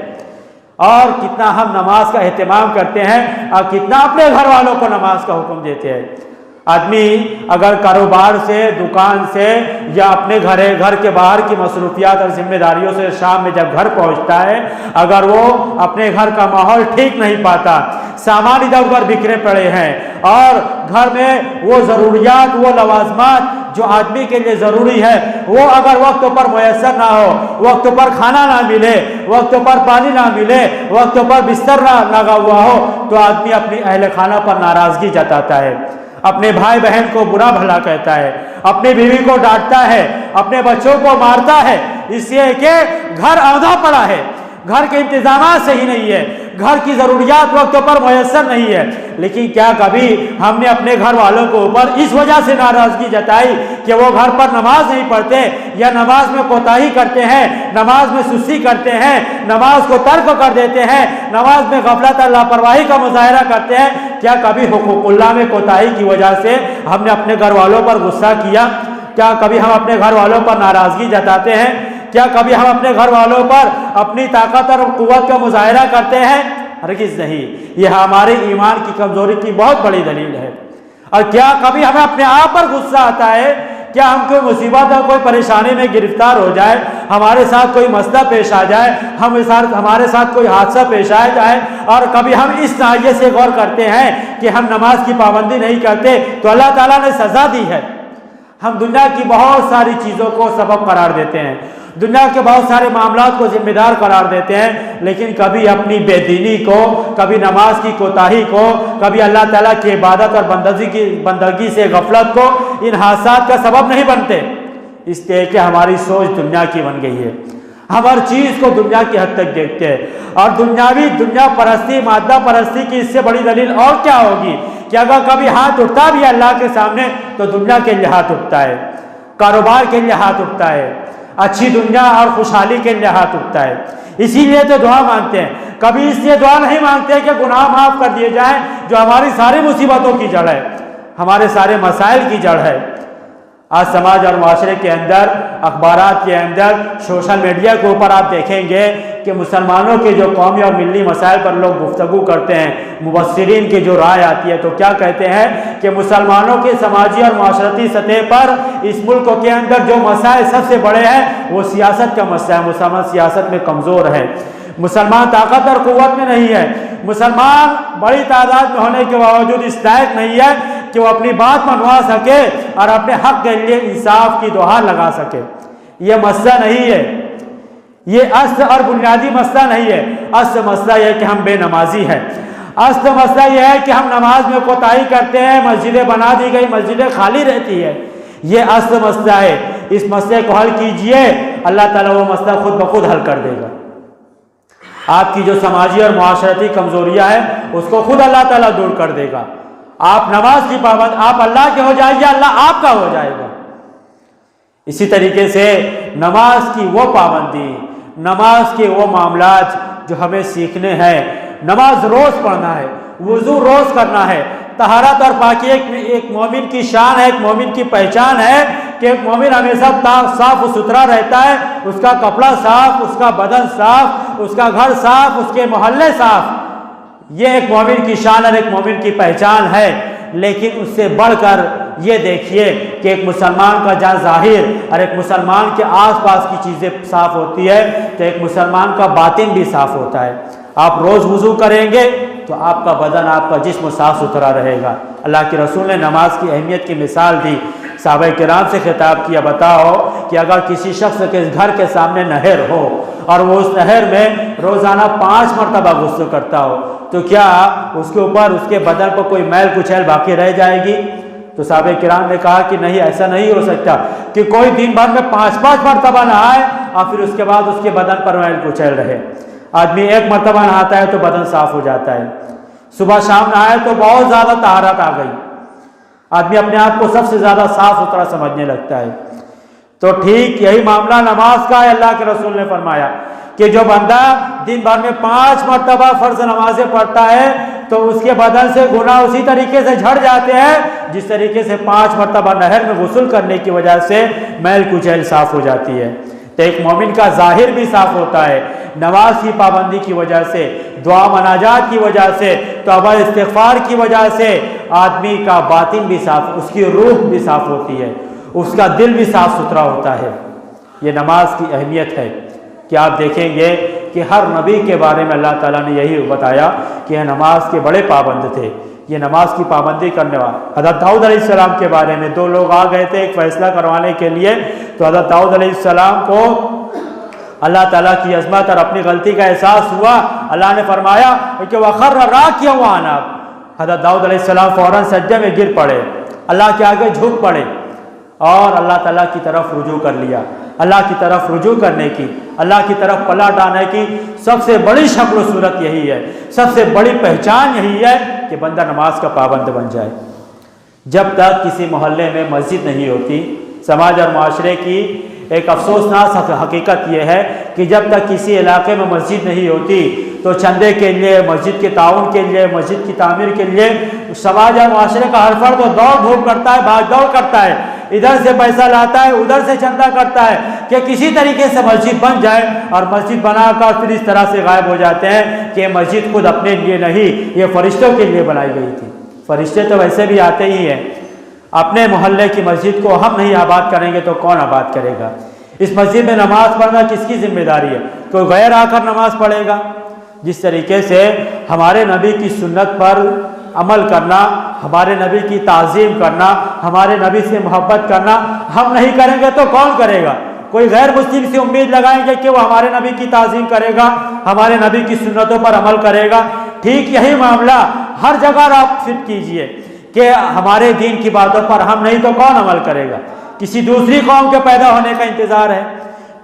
और कितना हम नमाज का एहतिमाम करते हैं और कितना अपने घर वालों को नमाज का हुक्म देते हैं। आदमी अगर कारोबार से, दुकान से या अपने घर के बाहर की मसरूफियात और जिम्मेदारियों से शाम में जब घर पहुंचता है, अगर वो अपने घर का माहौल ठीक नहीं पाता, सामान इधर उधर बिखरे पड़े हैं और घर में वो ज़रूरियात, वो लवाजमात जो आदमी के लिए ज़रूरी है, वो अगर वक्त पर मुयस्सर ना हो, वक्त पर खाना ना मिले, वक्त पर पानी ना मिले, वक्त पर बिस्तर ना लगा हुआ हो, तो आदमी अपनी अहले खाना पर नाराज़गी जताता है, अपने भाई बहन को बुरा भला कहता है, अपनी बीवी को डांटता है, अपने बच्चों को मारता है, इसलिए कि घर औंधा पड़ा है, घर के इंतजाम सही नहीं है, घर की ज़रूरियात वक्त पर मुयस्सर नहीं है। लेकिन क्या कभी हमने अपने घर वालों के ऊपर इस वजह से नाराज़गी जताई कि वो घर पर नमाज नहीं पढ़ते या नमाज में कोताही करते हैं, नमाज में सुस्ती करते हैं, नमाज को तर्क कर देते हैं, नमाज में गफलत और लापरवाही का मुजाहरा करते हैं? क्या कभी हुकूकुल्लाह में कोताही की वजह से हमने अपने घर वालों पर गुस्सा किया? क्या कभी हम अपने घर वालों पर नाराज़गी जताते हैं? क्या कभी हम अपने घर वालों पर अपनी ताकत और कुव्वत का मुजाहरा करते हैं? हरगिज़ नहीं। यह हमारे ईमान की कमज़ोरी की बहुत बड़ी दलील है। और क्या कभी हमें अपने आप पर गुस्सा आता है? क्या हम कोई मुसीबत और कोई परेशानी में गिरफ्तार हो जाए, हमारे साथ कोई मसला पेश आ जाए, हमारे साथ कोई हादसा पेश आ जाए और कभी हम इस नज़रिए से गौर करते हैं कि हम नमाज की पाबंदी नहीं करते तो अल्लाह ताला ने सज़ा दी है? हम दुनिया की बहुत सारी चीज़ों को सबब करार देते हैं, दुनिया के बहुत सारे मामलात को जिम्मेदार करार देते हैं, लेकिन कभी अपनी बेदीनी को, कभी नमाज की कोताही को, कभी अल्लाह ताला की इबादत और बंदगी से गफलत को इन हादसात का सबब नहीं बनते। इसलिए कि हमारी सोच दुनिया की बन गई है, हम हर चीज़ को दुनिया की हद तक देखते हैं। और दुनिया परस्ती, मादा परस्ती की इससे बड़ी दलील और क्या होगी कि अगर कभी हाथ उठता भी है अल्लाह के सामने तो दुनिया के लिए हाथ उठता है, कारोबार के लिए हाथ उठता है, अच्छी दुनिया और खुशहाली के लिए हाथ उठता है। इसीलिए तो दुआ मांगते हैं। कभी इसलिए दुआ नहीं मांगते कि गुनाह माफ़ कर दिए जाएं, जो हमारी सारी मुसीबतों की जड़ है, हमारे सारे मसाइल की जड़ है। आज समाज और माशरे के अंदर, अखबारात के अंदर, सोशल मीडिया के ऊपर आप देखेंगे कि मुसलमानों के जो कौमी और मिली मसाइल पर लोग गुफ्तगू करते हैं, मुबस्सिरीन की जो राय आती है तो क्या कहते हैं कि मुसलमानों के समाजी और माशरती सतह पर इस मुल्क के अंदर जो मसाइल सबसे बड़े हैं वो सियासत का मसला है। मुसलमान सियासत में कमज़ोर है, मुसलमान ताकत और क़ुव्वत में नहीं है, मुसलमान बड़ी तादाद में होने के बावजूद इस लायक नहीं है कि वो अपनी बात मनवा सके और अपने हक के लिए इंसाफ की दुहार लगा सके। ये मसला नहीं है, ये असल और बुनियादी मसला नहीं है। असल मसला यह है कि हम बेनमाजी हैं। असल मसला यह है कि हम नमाज में कोताही करते हैं, मस्जिदें बना दी गई, मस्जिदें खाली रहती है। ये असल मसला है। इस मसले को हल कीजिए, अल्लाह ताला वो मसला खुद ब खुद हल कर देगा। आपकी जो समाजी और माशरती कमजोरियां हैं उसको खुद अल्लाह ताला दूर कर देगा। आप नमाज की पाबंद, आप अल्लाह के हो जाइए, अल्लाह आपका हो जाएगा। इसी तरीके से नमाज की वो पाबंदी, नमाज के वो मामलात जो हमें सीखने हैं, नमाज रोज पढ़ना है, वुजू रोज करना है, तहारत और पाकी एक मोमिन की शान है, एक मोमिन की पहचान है कि एक मोमिन हमेशा साफ सुथरा रहता है, उसका कपड़ा साफ, उसका बदन साफ, उसका घर साफ, उसके मोहल्ले साफ। ये एक मोमिन की शान और एक मोमिन की पहचान है। लेकिन उससे बढ़कर ये देखिए कि एक मुसलमान का जहाँ जाहिर और एक मुसलमान के आसपास की चीज़ें साफ होती है तो एक मुसलमान का बातिन भी साफ होता है। आप रोज़ वुज़ू करेंगे तो आपका बदन, आपका जिस्म साफ सुथरा रहेगा। अल्लाह के रसूल ने नमाज की अहमियत की मिसाल दी, सहाबा किराम से खिताब किया, बताओ कि अगर किसी शख्स के घर के सामने नहर हो और वो उस नहर में रोज़ाना 5 मरतबा गुस्ल करता हो तो क्या उसके ऊपर, उसके बदन पर कोई मैल कुचैल बाकी रह जाएगी? तो सहाबा किराम ने कहा कि नहीं, ऐसा नहीं हो सकता कि कोई दिन भर में 5-5 मरतबा नहाए और फिर उसके बाद उसके बदन पर मैल कुचैल रहे। आदमी 1 मरतबा नहाता है तो बदन साफ हो जाता है, सुबह शाम नहाए तो बहुत ज़्यादा तहारत आ गई, आदमी अपने आप को सबसे ज़्यादा साफ सुथरा समझने लगता है। तो ठीक यही मामला नमाज का है। अल्लाह के रसूल ने फरमाया कि जो बंदा दिन भर में 5 मरतबा फ़र्ज नमाजें पढ़ता है तो उसके बदन से गुनाह उसी तरीके से झड़ जाते हैं जिस तरीके से 5 मरतबा नहर में गुस्ल करने की वजह से मैल कुचैल साफ हो जाती है। तो एक मोमिन का जाहिर भी साफ होता है नमाज की पाबंदी की वजह से, दुआ मनाजात की वजह से, तौबा इस्तिग़फ़ार की वजह से आदमी का बातिन भी साफ, उसकी रूह भी साफ होती है, उसका दिल भी साफ सुथरा होता है। ये नमाज की अहमियत है कि आप देखेंगे कि हर नबी के बारे में अल्लाह ताला ने यही बताया कि यह नमाज के बड़े पाबंद थे, ये नमाज की पाबंदी करने वाले। हज़रत दाऊद अलैहिस्सलाम के बारे में 2 लोग आ गए थे एक फ़ैसला करवाने के लिए, तो हज़रत दाऊद अलैहिस्सलाम को अल्लाह ताला की अज़मत और अपनी गलती का एहसास हुआ। अल्लाह ने फरमाया कि वख़र्र राकियन व अनाब, हज़रत दाऊद अलैहिस्सलाम फ़ौरन सज्जे में गिर पड़े, अल्लाह के आगे झुक पड़े और अल्लाह ताला की तरफ रुजू कर लिया। अल्लाह की तरफ रुजू करने की, अल्लाह की तरफ पलट आने की सबसे बड़ी शक्ल सूरत यही है, सबसे बड़ी पहचान यही है कि बंदा नमाज का पाबंद बन जाए। जब तक किसी मोहल्ले में मस्जिद नहीं होती, समाज और माशरे की एक अफसोसनाक हकीकत यह है कि जब तक किसी इलाके में मस्जिद नहीं होती तो चंदे के लिए, मस्जिद के ताउन के लिए, मस्जिद की तामीर के लिए समाज और माशरे का हर फर्द दौड़ धूप करता है, भाग दौड़ करता है, इधर से पैसा लाता है, उधर से चंदा करता है कि किसी तरीके से मस्जिद बन जाए, और मस्जिद बनाकर फिर इस तरह से गायब हो जाते हैं कि मस्जिद खुद अपने लिए नहीं, ये फरिश्तों के लिए बनाई गई थी। फरिश्ते तो वैसे भी आते ही हैं। अपने मोहल्ले की मस्जिद को हम नहीं आबाद करेंगे तो कौन आबाद करेगा? इस मस्जिद में नमाज पढ़ना किसकी जिम्मेदारी है? कोई गैर आकर नमाज पढ़ेगा? जिस तरीके से हमारे नबी की सुन्नत पर अमल करना, हमारे नबी की ताज़ीम करना, हमारे नबी से मोहब्बत करना हम नहीं करेंगे तो कौन करेगा? कोई गैर मुस्लिम से उम्मीद लगाएंगे कि वो हमारे नबी की ताज़ीम करेगा, हमारे नबी की सुन्नतों पर अमल करेगा। ठीक यही मामला हर जगह आप फिट कीजिए कि हमारे दीन की बातों पर हम नहीं तो कौन अमल करेगा, किसी दूसरी कौम के पैदा होने का इंतज़ार है।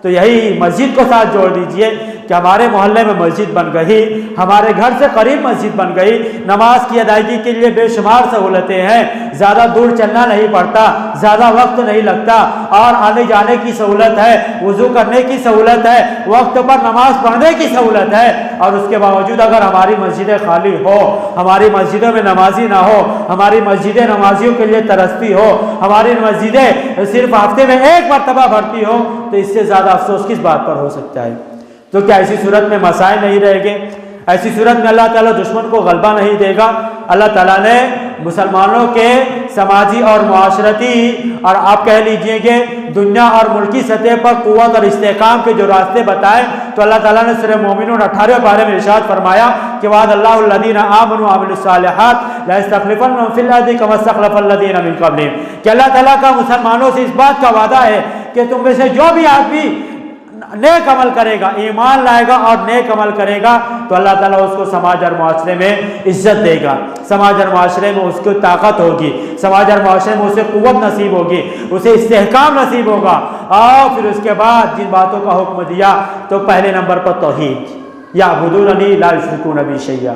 तो यही मस्जिद को साथ जोड़ दीजिए कि हमारे मोहल्ले में मस्जिद बन गई, हमारे घर से करीब मस्जिद बन गई, नमाज की अदायगी के लिए बेशुमार सहूलतें हैं, ज़्यादा दूर चलना नहीं पड़ता, ज़्यादा वक्त नहीं लगता, और आने जाने की सहूलत है, वज़ू करने की सहूलत है, वक्त पर नमाज पढ़ने की सहूलत है। और उसके बावजूद अगर हमारी मस्जिदें खाली हो, हमारी मस्जिदों में नमाजी ना हो, हमारी मस्जिदें नमाजियों के लिए तरसती हो, हमारी मस्जिदें सिर्फ हफ्ते में एक मरतबा भरती हो, तो इससे ज़्यादा अफसोस किस बात पर हो सकता है। तो क्या ऐसी सूरत में मसाइल नहीं रहेंगे? ऐसी सूरत में अल्लाह ताला दुश्मन को गलबा नहीं देगा। अल्लाह ताला ने मुसलमानों के समाजी और मुआशरती और आप कह लीजिएगे दुनिया और मुल्की सतह पर क़ुव्वत और इस्तेहकाम के जो रास्ते बताए, तो अल्लाह ताला ने सूरह मोमिनून 18वें पारे में इरशाद फरमाया कि वादल्लाहुल्लज़ीना आमनू वअमिलुस्सालिहात ला यस्तख़लिफ़न्नहुम फ़िल अर्ज़ि कमा इस्तख़लफ़ल्लज़ीना मिन क़ब्लिहिम, कि अल्लाह ताला का मुसलमानों से इस बात का वादा है कि तुम में से जो भी आदमी नेक अमल करेगा, ईमान लाएगा और नेक अमल करेगा, तो अल्लाह ताला उसको समाज और मुआशरे में इज्जत देगा, समाज और मुआशरे में उसको ताकत होगी, समाज और मुआशरे में उसे कुव्वत नसीब होगी, उसे इस्तेहकाम नसीब होगा। और फिर उसके बाद जिन बातों का हुक्म दिया, तो पहले नंबर पर तौहीद, याबुदूननी ला युश्रिकून बी शैय्या,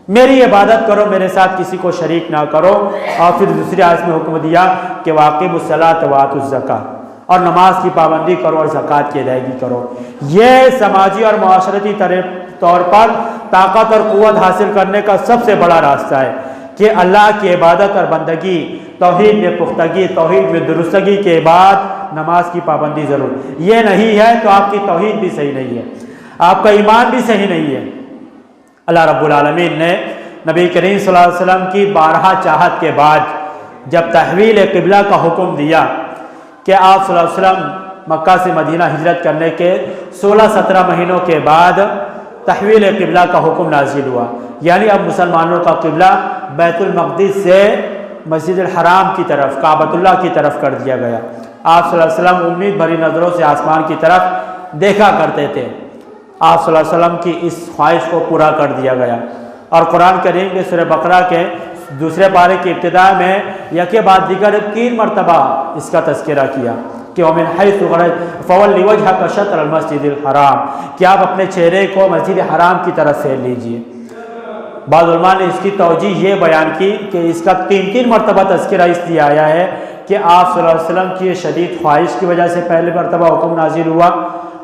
मेरी इबादत करो, मेरे साथ किसी को शरीक ना करो। और फिर दूसरी आयत में हुक्म दिया कि वाक़िमुस्सलात व आतुज़्ज़कात, और नमाज की पाबंदी करो और ज़कात की अदायगी करो। ये समाजी और माशरती तौर पर ताकत और क़ुव्वत हासिल करने का सबसे बड़ा रास्ता है कि अल्लाह की इबादत और बंदगी, तौहीद में पुख्तगी, तौहीद में दुरुस्तगी के बाद नमाज की पाबंदी ज़रूर। ये नहीं है तो आपकी तौहीद भी सही नहीं है, आपका ईमान भी सही नहीं है। अल्लाह रब्बुल आलमीन ने नबी करीम सल्लल्लाहु अलैहि वसल्लम की बारहा चाहत के बाद जब तहवील क़िबला का हुक्म दिया कि आप सल्लल्लाहु अलैहि वसल्लम मक्का से मदीना हिजरत करने के 16-17 महीनों के बाद तहवील क़िबला का हुक्म नाजिल हुआ, यानी अब मुसलमानों का क़िबला बैतुल मक़दिस से मस्जिदुल हराम की तरफ, काबतुल्लाह की तरफ कर दिया गया। आप सल्लल्लाहु अलैहि वसल्लम उम्मीद भरी नज़रों से आसमान की तरफ देखा करते थे। आप सल्लल्लाहु अलैहि वसल्लम की इस ख्वाहिश को पूरा कर दिया गया। और कुरान करीम के सूरह बकरा के दूसरे पारे की इब्तिदा में यके बाद दिगर 3 मरतबा इसका तज़किरा किया कि वमिन हैसु फ़वल्लि वजहक शत्रल मस्जिदिल हराम, कि आप अपने चेहरे को मस्जिद हराम की तरफ फेर लीजिए। बाद उलमा ने इसकी तौजीह ये बयान की कि इसका 3 मरतबा तज़किरा इसलिए आया है कि आप सल्लल्लाहु अलैहि वसल्लम की शदीद ख्वाहिश की वजह से पहले मरतबा हुक्म नाजिल हुआ,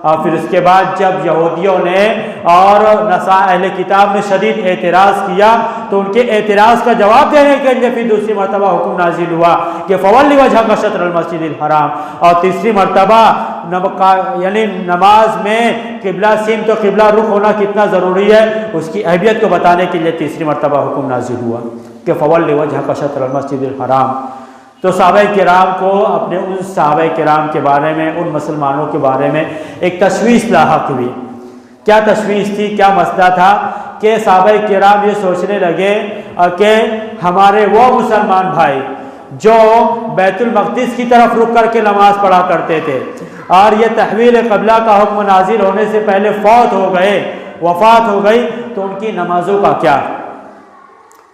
और फिर उसके बाद जब यहूदियों ने और अहले किताब ने शदीद एतराज़ किया, तो उनके एतराज़ का जवाब देने के लिए फिर दूसरी मरतबा हुक्म नाजिल हुआ कि फ़वल्लि वजहक शत्रल मस्जिदिल हराम, और तीसरी मरतबा यानी नमाज में क़िबला सिम तो क़िबला रुख होना कितना ज़रूरी है उसकी अहमियत को बताने के लिए तीसरी मरतबा हुक्म नाजिल हुआ कि फ़वल्लि वजहक शत्रल मस्जिदिल हराम। तो सहाबा किराम को अपने उन सहाबा किराम के बारे में, उन मुसलमानों के बारे में एक तशवीश लाहक हुई। क्या तशवीश थी, क्या मसला था कि सहाबा किराम ये सोचने लगे कि हमारे वो मुसलमान भाई जो बैतुल मक़दिस की तरफ रुक करके नमाज पढ़ा करते थे और ये तहवील क़िबला का हुक्म नाजिल होने से पहले फौत हो गए, वफ़ात हो गई, तो उनकी नमाज़ों का क्या,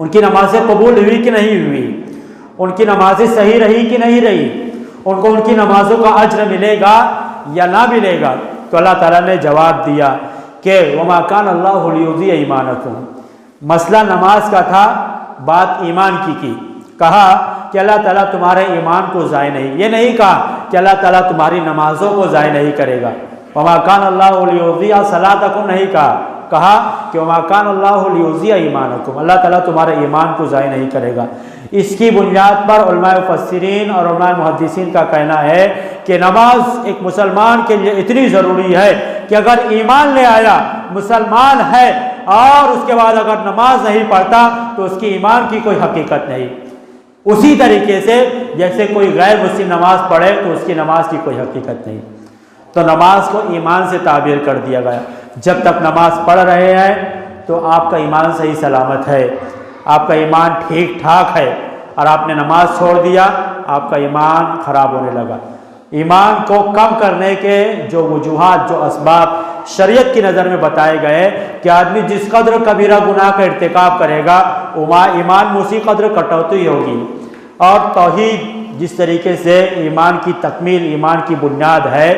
उनकी नमाज़ें कबूल हुई कि नहीं हुई, उनकी नमाज़ें सही रही कि नहीं रही, उनको उनकी नमाज़ों का अज्र मिलेगा या ना मिलेगा। तो अल्लाह ताला ने जवाब दिया कि वमा कान अल्लाहु लियुज़िअ ईमानकुम, मसला नमाज का था, बात ईमान की कहा कि अल्लाह ताला तुम्हारे ईमान को ज़ाय नहीं, ये नहीं कहा कि अल्लाह ताला तुम्हारी नमाज़ों को ज़ाय नहीं करेगा। वमा कान अल्लाहु लियुज़िअ सलातकुम नहीं कहा कि वमा कान अल्लाहु लियुज़िअ ईमानकुम, अल्लाह ताला तुम्हारे ईमान को ज़ाय नहीं करेगा। इसकी बुनियाद पर उलमाए मुफस्सिरीन और उलमाए मुहद्दिसीन का कहना है कि नमाज एक मुसलमान के लिए इतनी ज़रूरी है कि अगर ईमान ले आया, मुसलमान है, और उसके बाद अगर नमाज नहीं पढ़ता तो उसकी ईमान की कोई हकीकत नहीं। उसी तरीके से जैसे कोई गैर मुस्लिम नमाज पढ़े तो उसकी नमाज की कोई हकीकत नहीं। तो नमाज को ईमान से ताबीर कर दिया गया। जब तक नमाज पढ़ रहे हैं तो आपका ईमान सही सलामत है, आपका ईमान ठीक ठाक है, और आपने नमाज छोड़ दिया, आपका ईमान ख़राब होने लगा। ईमान को कम करने के जो वजूहात, जो असबाब शरीयत की नज़र में बताए गए कि आदमी जिस कदर कबीरा गुनाह का इर्तिकाब करेगा ईमान में उसी कदर कटौती होगी। और तौहीद जिस तरीके से ईमान की तकमील, ईमान की बुनियाद है,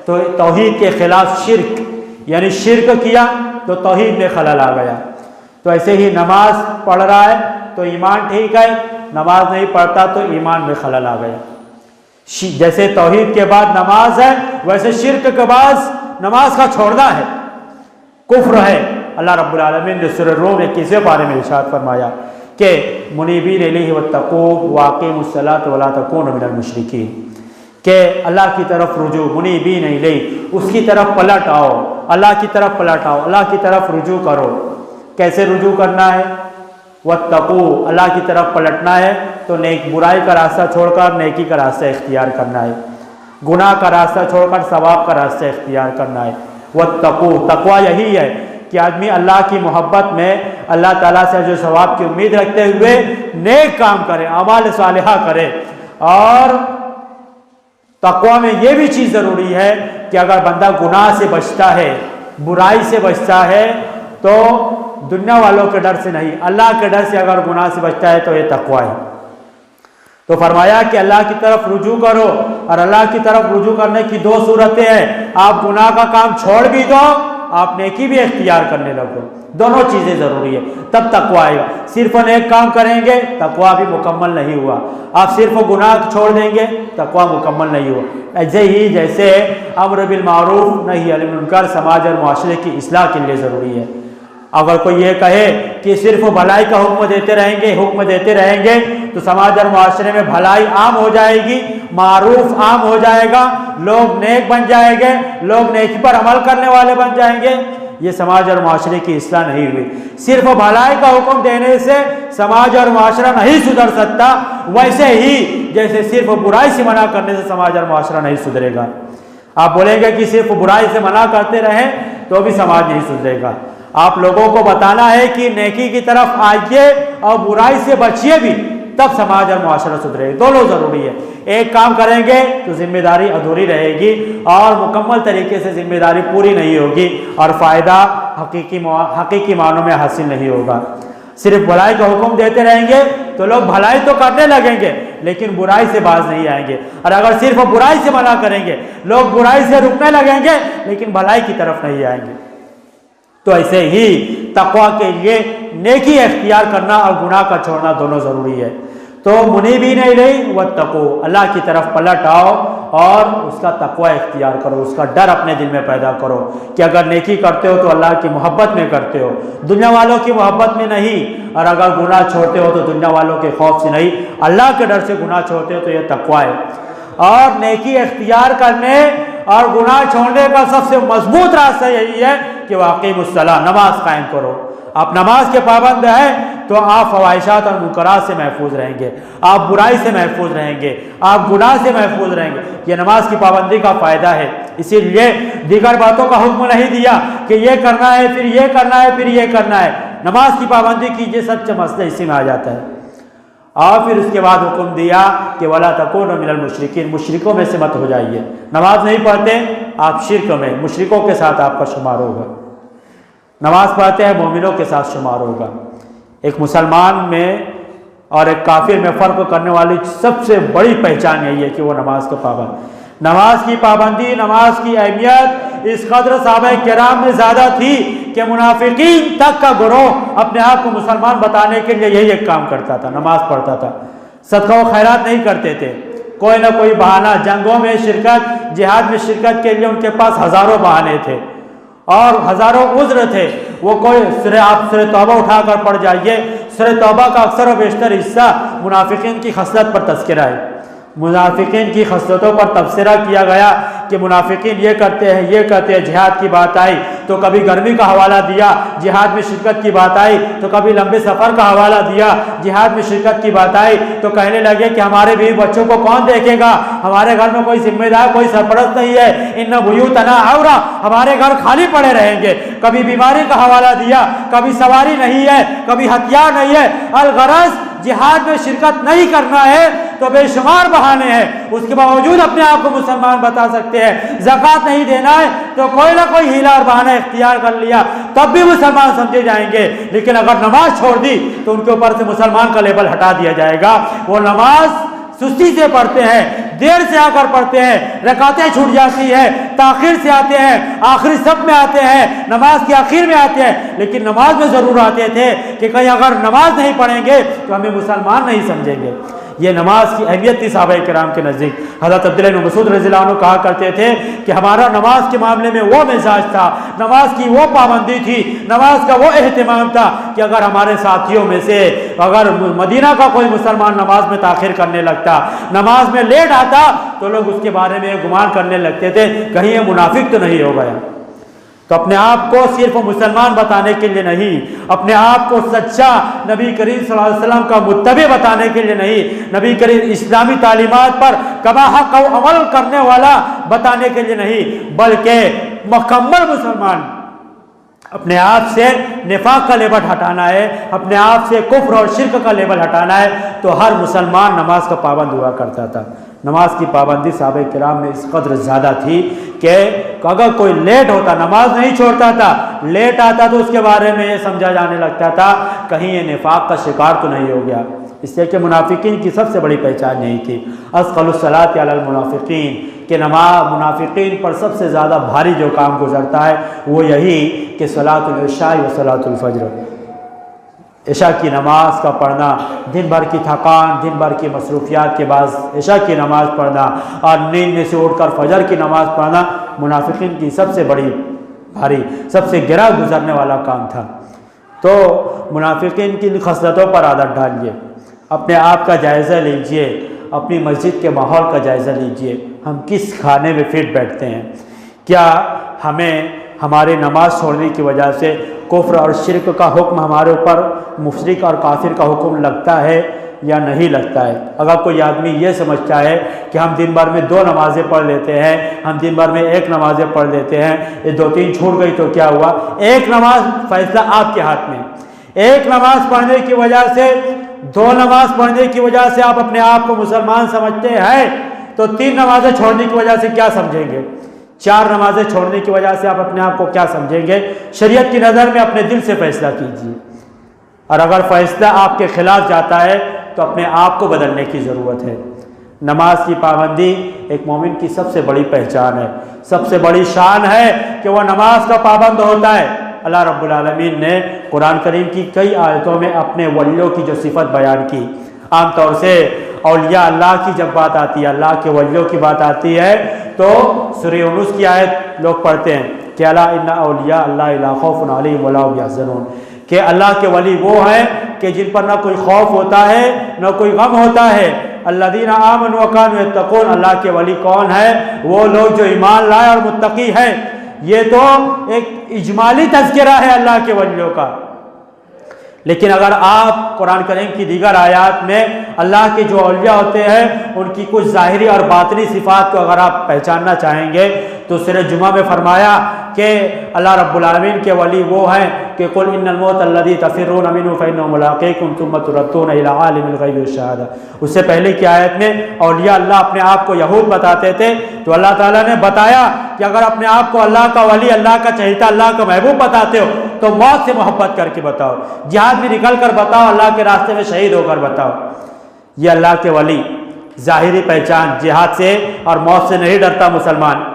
तो तौहीद के खिलाफ शिर्क, यानी शिर्क किया तो तौहीद में खलल आ गया। तो ऐसे ही नमाज पढ़ रहा है तो ईमान ठीक है, नमाज नहीं पढ़ता तो ईमान में खलल आ गया। जैसे तौहीद के बाद नमाज है, वैसे शिर्क के बाद नमाज का छोड़ना है, कुफ्र है। अल्लाह रब्बुल आलमीन ने सूरह रूम में किसी बारे में इरशाद फरमाया कि मुनीबीन इलैहि वत्तक़ू वाक़ीमुस्सलात वला तकूनू मिनल मुशरिकीन, कि अल्लाह की तरफ रुजू, मुनीबीन इलैहि, उसकी तरफ पलट आओ, अल्लाह की तरफ पलट आओ, अल्लाह की तरफ रुजू करो। कैसे रुजू करना है? वत्तक़ू, अल्लाह की तरफ पलटना है तो नेक बुराई का रास्ता छोड़कर नेकी का रास्ता इख्तियार करना है, गुनाह का रास्ता छोड़कर सवाब का रास्ता इख्तियार करना है। वत्तक़ू, तक़वा यही है कि आदमी अल्लाह की मोहब्बत में अल्लाह ताला से जो सवाब की उम्मीद रखते हुए नेक काम करे, अमाल सालिहा करे। और तक़वा में यह भी चीज़ ज़रूरी है कि अगर बंदा गुनाह से बचता है, बुराई से बचता है, तो दुनिया वालों के डर से नहीं, अल्लाह के डर से अगर गुनाह से बचता है तो ये तक़वा है। तो फरमाया कि अल्लाह की तरफ रुजू करो, और अल्लाह की तरफ रुजू करने की दो सूरतें हैं, आप गुनाह का काम छोड़ भी दो, आप नेकी भी इख्तियार करने लगो, दोनों चीज़ें ज़रूरी है, तब तक़वा आएगा। सिर्फ नेक काम करेंगे तक़वा भी मुकम्मल नहीं हुआ, आप सिर्फ गुनाह छोड़ देंगे तक़वा मुकम्मल नहीं हुआ। ऐसे ही जैसे अम्र बिल मारूफ नही अनिल मुनकर समाज और माशरे की इस्लाह के लिए ज़रूरी है। अगर कोई ये कहे कि सिर्फ भलाई का हुक्म देते रहेंगे तो समाज और माशरे में भलाई आम हो जाएगी, मारूफ आम हो जाएगा, लोग नेक बन जाएंगे, लोग नेकी पर अमल करने वाले बन जाएंगे। ये समाज और माशरे की इस्लाह नहीं हुई। सिर्फ भलाई का हुक्म देने से समाज और माशरा नहीं सुधर सकता, वैसे ही जैसे सिर्फ बुराई से मना करने से समाज और माशरा नहीं सुधरेगा। आप बोलेंगे कि सिर्फ बुराई से मना करते रहें तो भी समाज नहीं सुधरेगा। आप लोगों को बताना है कि नेकी की तरफ आइए और बुराई से बचिए भी, तब समाज और माशरा सुधरेगा। दोनों जरूरी है। एक काम करेंगे तो जिम्मेदारी अधूरी रहेगी और मुकम्मल तरीके से जिम्मेदारी पूरी नहीं होगी और फायदा हकीकी मानों में हासिल नहीं होगा। सिर्फ भलाई का हुक्म देते रहेंगे तो लोग भलाई तो करने लगेंगे लेकिन बुराई से बाज नहीं आएंगे, और अगर सिर्फ बुराई से मना करेंगे लोग बुराई से रुकने लगेंगे लेकिन भलाई की तरफ नहीं आएंगे। तो ऐसे ही तक़वा के लिए नेकी इख्तियार करना और गुनाह का छोड़ना दोनों ज़रूरी है। तो मुनीबीन इलैहि वत्तक़ू, अल्लाह की तरफ पलट आओ और उसका तक़वा इख्तियार करो, उसका डर अपने दिल में पैदा करो कि अगर नेकी करते हो तो अल्लाह की मोहब्बत में करते हो, दुनिया वालों की मोहब्बत में नहीं, और अगर गुनाह छोड़ते हो तो दुनिया वालों के खौफ से नहीं, अल्लाह के डर से गुनाह छोड़ते हो तो यह तक़वा है। और नेकी इख्तियार करने और गुनाह छोड़ने का सबसे मजबूत रास्ता यही है कि वाक़ीमुस्सलाह, नमाज कायम करो। आप नमाज के पाबंद हैं तो आप फवाहिशात और मुनकरात से महफूज रहेंगे, आप बुराई से महफूज रहेंगे, आप गुनाह से महफूज रहेंगे। ये नमाज की पाबंदी का फ़ायदा है। इसीलिए दीगर बातों का हुक्म नहीं दिया कि ये करना है फिर ये करना है फिर ये करना है। नमाज की पाबंदी कीजिए, सच्चा मसला इसी में आ जाता है। और फिर उसके बाद हुक्म दिया कि वला तकूनू मिनल मुशरिकीन, मुशरिकों में से मत हो जाइए। नमाज नहीं पढ़ते आप शिर्क में, मुशरिकों के साथ आपका शुमार होगा। नमाज पढ़ते हैं मोमिनों के साथ शुमार होगा। एक मुसलमान में और एक काफिर में फ़र्क करने वाली सबसे बड़ी पहचान यही है कि वो नमाज का पाबंद। नमाज की पाबंदी, नमाज की अहमियत इस कदर सहाबा किराम में ज़्यादा थी कि मुनाफिकीन तक का गिरोह अपने आप को मुसलमान बताने के लिए यही एक काम करता था, नमाज पढ़ता था। सदका व खैरात नहीं करते थे, कोई ना कोई बहाना, जंगों में शिरकत, जिहाद में शिरकत के लिए उनके पास हज़ारों बहाने थे और हज़ारों उज़्र थे। वो कोई आप सूरह तौबा उठाकर पढ़ जाइए, सूरह तौबा का अक्सर और बेशतर हिस्सा मुनाफिकीन की खसलत पर तज़किरा है। मुनाफिकीन की खसलतों पर तबसरा किया गया कि मुनाफिकीन ये करते हैं ये करते हैं। जिहाद की बात आई तो कभी गर्मी का हवाला दिया, जिहाद में शिरकत की बात आई तो कभी लंबे सफ़र का हवाला दिया, जिहाद में शिरकत की बात आई तो कहने लगे कि हमारे बीवी बच्चों को कौन देखेगा, हमारे घर में कोई जिम्मेदार कोई सरपरस्त नहीं है, इन्ना बुयूतना औरा, हमारे घर खाली पड़े रहेंगे। कभी बीमारी का हवाला दिया, कभी सवारी नहीं है, कभी हथियार नहीं है। अलगरज जिहाद में शिरकत नहीं करना है तो बेशुमार बहाने हैं, उसके बावजूद अपने आप को मुसलमान बता सकते हैं। ज़कात नहीं देना है तो कोई ना कोई हीला और बहाना इख्तियार कर लिया तब भी मुसलमान समझे जाएंगे। लेकिन अगर नमाज छोड़ दी तो उनके ऊपर से मुसलमान का लेबल हटा दिया जाएगा। वो नमाज सुस्ती से पढ़ते हैं, देर से आकर पढ़ते हैं, रकातें छूट जाती है, ताखिर से आते हैं, आखिरी सब में आते हैं, नमाज के आखिर में आते हैं, लेकिन नमाज में ज़रूर आते थे कि कहीं अगर नमाज नहीं पढ़ेंगे तो हमें मुसलमान नहीं समझेंगे। ये नमाज की अहमियत थी सहाबा किराम के नज़दीक। हज़रत अब्दुल्लाह इब्न मसूद रज़ियल्लाहु अन्हु कहा करते थे कि हमारा नमाज के मामले में वो मिजाज था, नमाज की वो पाबंदी थी, नमाज का वो एहतिमाम था कि अगर हमारे साथियों में से अगर मदीना का कोई मुसलमान नमाज में ताखिर करने लगता, नमाज में लेट आता, तो लोग उसके बारे में गुमान करने लगते थे कहीं ये मुनाफिक तो नहीं हो गया। तो अपने आप को सिर्फ मुसलमान बताने के लिए नहीं, अपने आप को सच्चा नबी करीम सल्लल्लाहु अलैहि वसल्लम का मुत्तबी बताने के लिए नहीं, नबी करीम इस्लामी तालीमात पर कमा हक अमल करने वाला बताने के लिए नहीं, बल्कि मुकम्मल मुसलमान अपने आप से निफाक का लेबल हटाना है, अपने आप से कुफ्र और शिर्क का लेबल हटाना है। तो हर मुसलमान नमाज का पाबंद हुआ करता था। नमाज की पाबंदी सहाबा किराम में इस कदर ज़्यादा थी कि अगर कोई लेट होता, नमाज नहीं छोड़ता था, लेट आता तो उसके बारे में ये समझा जाने लगता था कहीं ये निफाक का शिकार तो नहीं हो गया। इसलिए कि मुनाफिकीन की सबसे बड़ी पहचान यही थी, अस्क़लुस्सलाति अलल मुनाफिकीन, कि नमाज मुनाफिकीन पर सबसे ज़्यादा भारी जो काम गुजरता है वो यही कि सलातुल इशा व सलातुल फज्र, इशा की नमाज का पढ़ना, दिन भर की थकान, दिन भर की मसरूफियात के बाद इशा की नमाज़ पढ़ना और नींद में से उठकर फजर की नमाज़ पढ़ना मुनाफिकीन की सबसे बड़ी भारी, सबसे गिरा गुजरने वाला काम था। तो मुनाफिकीन की खसलतों पर आदत डालिए, अपने आप का जायज़ा लीजिए, अपनी मस्जिद के माहौल का जायज़ा लीजिए, हम किस खाने में फिट बैठते हैं, क्या हमें हमारे नमाज छोड़ने की वजह से कुफ्र और शिर्क का हुक्म हमारे ऊपर, मुशरिक और काफिर का हुक्म लगता है या नहीं लगता है। अगर कोई आदमी ये समझता है कि हम दिन भर में 2 नमाज़ें पढ़ लेते हैं, हम दिन भर में 1 नमाज़ें पढ़ लेते हैं, ये 2-3 छूट गई तो क्या हुआ, एक नमाज फैसला आपके हाथ में। एक नमाज पढ़ने की वजह से, 2 नमाज पढ़ने की वजह से आप अपने आप को मुसलमान समझते हैं, तो 3 नमाजें छोड़ने की वजह से क्या समझेंगे, 4 नमाजें छोड़ने की वजह से आप अपने आप को क्या समझेंगे। शरीयत की नज़र में अपने दिल से फैसला कीजिए, और अगर फैसला आपके खिलाफ जाता है तो अपने आप को बदलने की ज़रूरत है। नमाज की पाबंदी एक मोमिन की सबसे बड़ी पहचान है, सबसे बड़ी शान है कि वह नमाज का पाबंद होता है। अल्लाह रब्बुल आलमीन ने कुरान करीम की कई आयतों में अपने वलियों की जो सिफत बयान की, आमतौर से औलिया अल्लाह की जब बात आती है, अल्लाह के वलियों की बात आती है, तो सूरह यूनुस की आयत लोग पढ़ते हैं कि अला इन्ना औलिया अल्लाह ला खौफुन अलैहिम वला हुम यहज़नून, कि अल्लाह के वली वो हैं कि जिन पर ना कोई खौफ होता है ना कोई गम होता है। अल्लज़ीना आमनू व कानू यत्तक़ून, अल्लाह के वली कौन है, वो लोग जो ईमान लाए और मुत्तकी है। ये तो एक इजमाली तज़किरा है अल्लाह के वलियों का, लेकिन अगर आप कुरान करीम की दीगर आयात में अल्लाह के जो औलिया होते हैं उनकी कुछ ज़ाहिरी और बातनी सिफ़ात को अगर आप पहचानना चाहेंगे तो सूरह जुमा में फरमाया कि अल्लाह रब्बुल आलमीन के वली वो हैं कि कुल इन्नल मौत अल्लज़ी तफ़िर्रून मिन्हु फ़इन्नहु मुलाक़ीकुम सुम्मा तुरद्दूना इला आलिमिल ग़ैबि वश्शहादा। उससे पहले की आयत में औलिया अल्लाह अपने आप को यहूद बताते थे, तो अल्लाह ताला ने बताया कि अगर अपने आप को अल्लाह का वली, अल्लाह का चहेता, अल्लाह का महबूब बताते हो तो मौत से मोहब्बत करके बताओ, जिहाद में निकल कर बताओ, अल्लाह के रास्ते में शहीद होकर बताओ। ये अल्लाह के वली ज़ाहिरी पहचान, जिहाद से और मौत से नहीं डरता मुसलमान।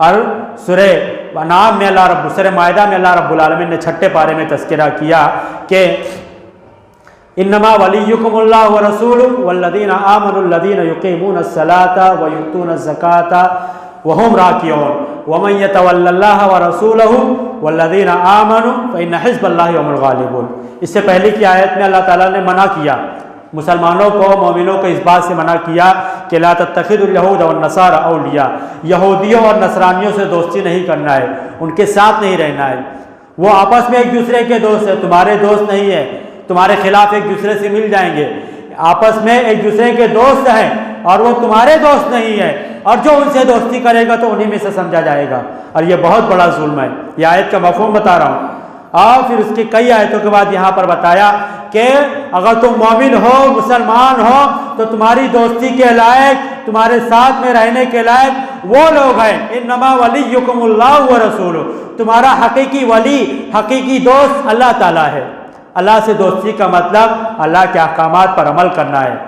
और सूरह नाम में सूरह मायदा में अल्लाह रब्बुल आलमीन ने 6ठे पारे में तज़किरा किया कि इन्नमा वलियुकुमुल्लाहु व रसूलुहु वल्लज़ीना आमनुल्लज़ीना युक़ीमूनस्सलाता व यु'तूनज़्ज़काता व हुम राकिऊन व मन यतवल्लल्लाह व रसूलहु वल्लज़ीना आमनू फ़इन्न हिज़्बल्लाहि हुमुल गालिबून। इससे पहले की आयत में अल्लाह ताला ने मना किया, मुसलमानों को, मोमिनों को इस बात से मना किया कि ला तत्तखिज़ुल यहूद वन नसारा औलिया, यहूदियों और नसरानियों से दोस्ती नहीं करना है, उनके साथ नहीं रहना है। वो आपस में एक दूसरे के दोस्त है, तुम्हारे दोस्त नहीं है, तुम्हारे खिलाफ एक दूसरे से मिल जाएंगे, आपस में एक दूसरे के दोस्त हैं और वो तुम्हारे दोस्त नहीं है, और जो उनसे दोस्ती करेगा तो उन्हीं में से समझा जाएगा। और ये बहुत बड़ा जुल्म है। यह आयत का मफ़हूम बता रहा हूँ। और फिर उसके कई आयतों के बाद यहाँ पर बताया कि अगर तुम मोमिन हो, मुसलमान हो, तो तुम्हारी दोस्ती के लायक, तुम्हारे साथ में रहने के लायक वो लोग हैं। इन्नमा वलियुकुमुल्लाह व रसूलुहु, तुम्हारा हकीकी वली, हकीकी दोस्त अल्लाह ताला है। अल्लाह से दोस्ती का मतलब अल्लाह के अहकामात पर अमल करना है।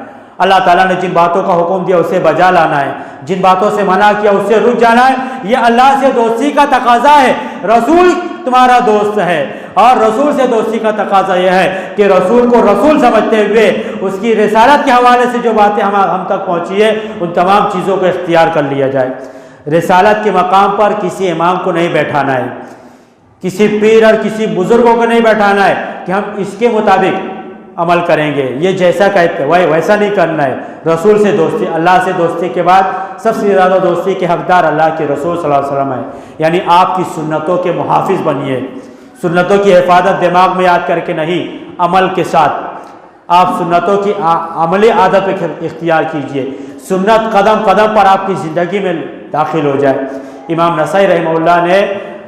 अल्लाह ताला ने जिन बातों का हुक्म दिया उसे बजा लाना है, जिन बातों से मना किया उससे रुक जाना है। ये अल्लाह से दोस्ती का तकाजा है। रसूल तुम्हारा दोस्त है और रसूल से दोस्ती का तकाजा यह है कि रसूल को रसूल समझते हुए उसकी रिसालत के हवाले से जो बातें हम तक पहुँची है उन तमाम चीज़ों को इख्तियार कर लिया जाए। रिसालत के मकाम पर किसी इमाम को नहीं बैठाना है, किसी पीर और किसी बुजुर्गों को नहीं बैठाना है कि हम इसके मुताबिक अमल करेंगे, ये जैसा कहते वही वैसा नहीं करना है। रसूल से दोस्ती, अल्लाह से दोस्ती के बाद सबसे ज़्यादा दोस्ती के हकदार अल्लाह के रसूल सल्लल्लाहु अलैहि वसल्लम है। यानी आपकी सुन्नतों के मुहाफिज बनिए, सुन्नतों की हिफाजत दिमाग में याद करके नहीं, अमल के साथ आप सुन्नतों की अमली आदत इख्तियार कीजिए। सुन्नत कदम कदम पर आपकी ज़िंदगी में दाखिल हो जाए। इमाम नसाई रहमहुल्लाह ने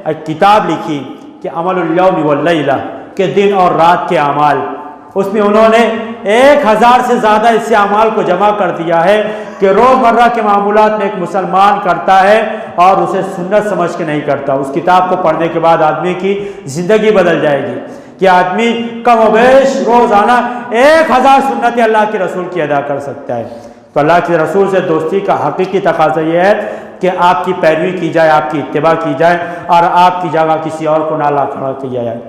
एक किताब लिखी कि अमलुल यौम वल लैला, के दिन और रात के अमाल। उसमें उन्होंने 1000 से ज़्यादा इससे अमाल को जमा कर दिया है कि रोज़मर्रा के मामूलात में एक मुसलमान करता है और उसे सुन्नत समझ के नहीं करता। उस किताब को पढ़ने के बाद आदमी की ज़िंदगी बदल जाएगी कि आदमी कम वेश रोज़ाना 1000 सुन्नतें अल्लाह के रसूल की अदा कर सकता है। तो अल्लाह के रसूल से दोस्ती का हकीकी तकाज़ा ये है कि आपकी पैरवी की जाए, आपकी इत्तिबा की जाए और आपकी जगह किसी और को ना ला खड़ा किया जाए।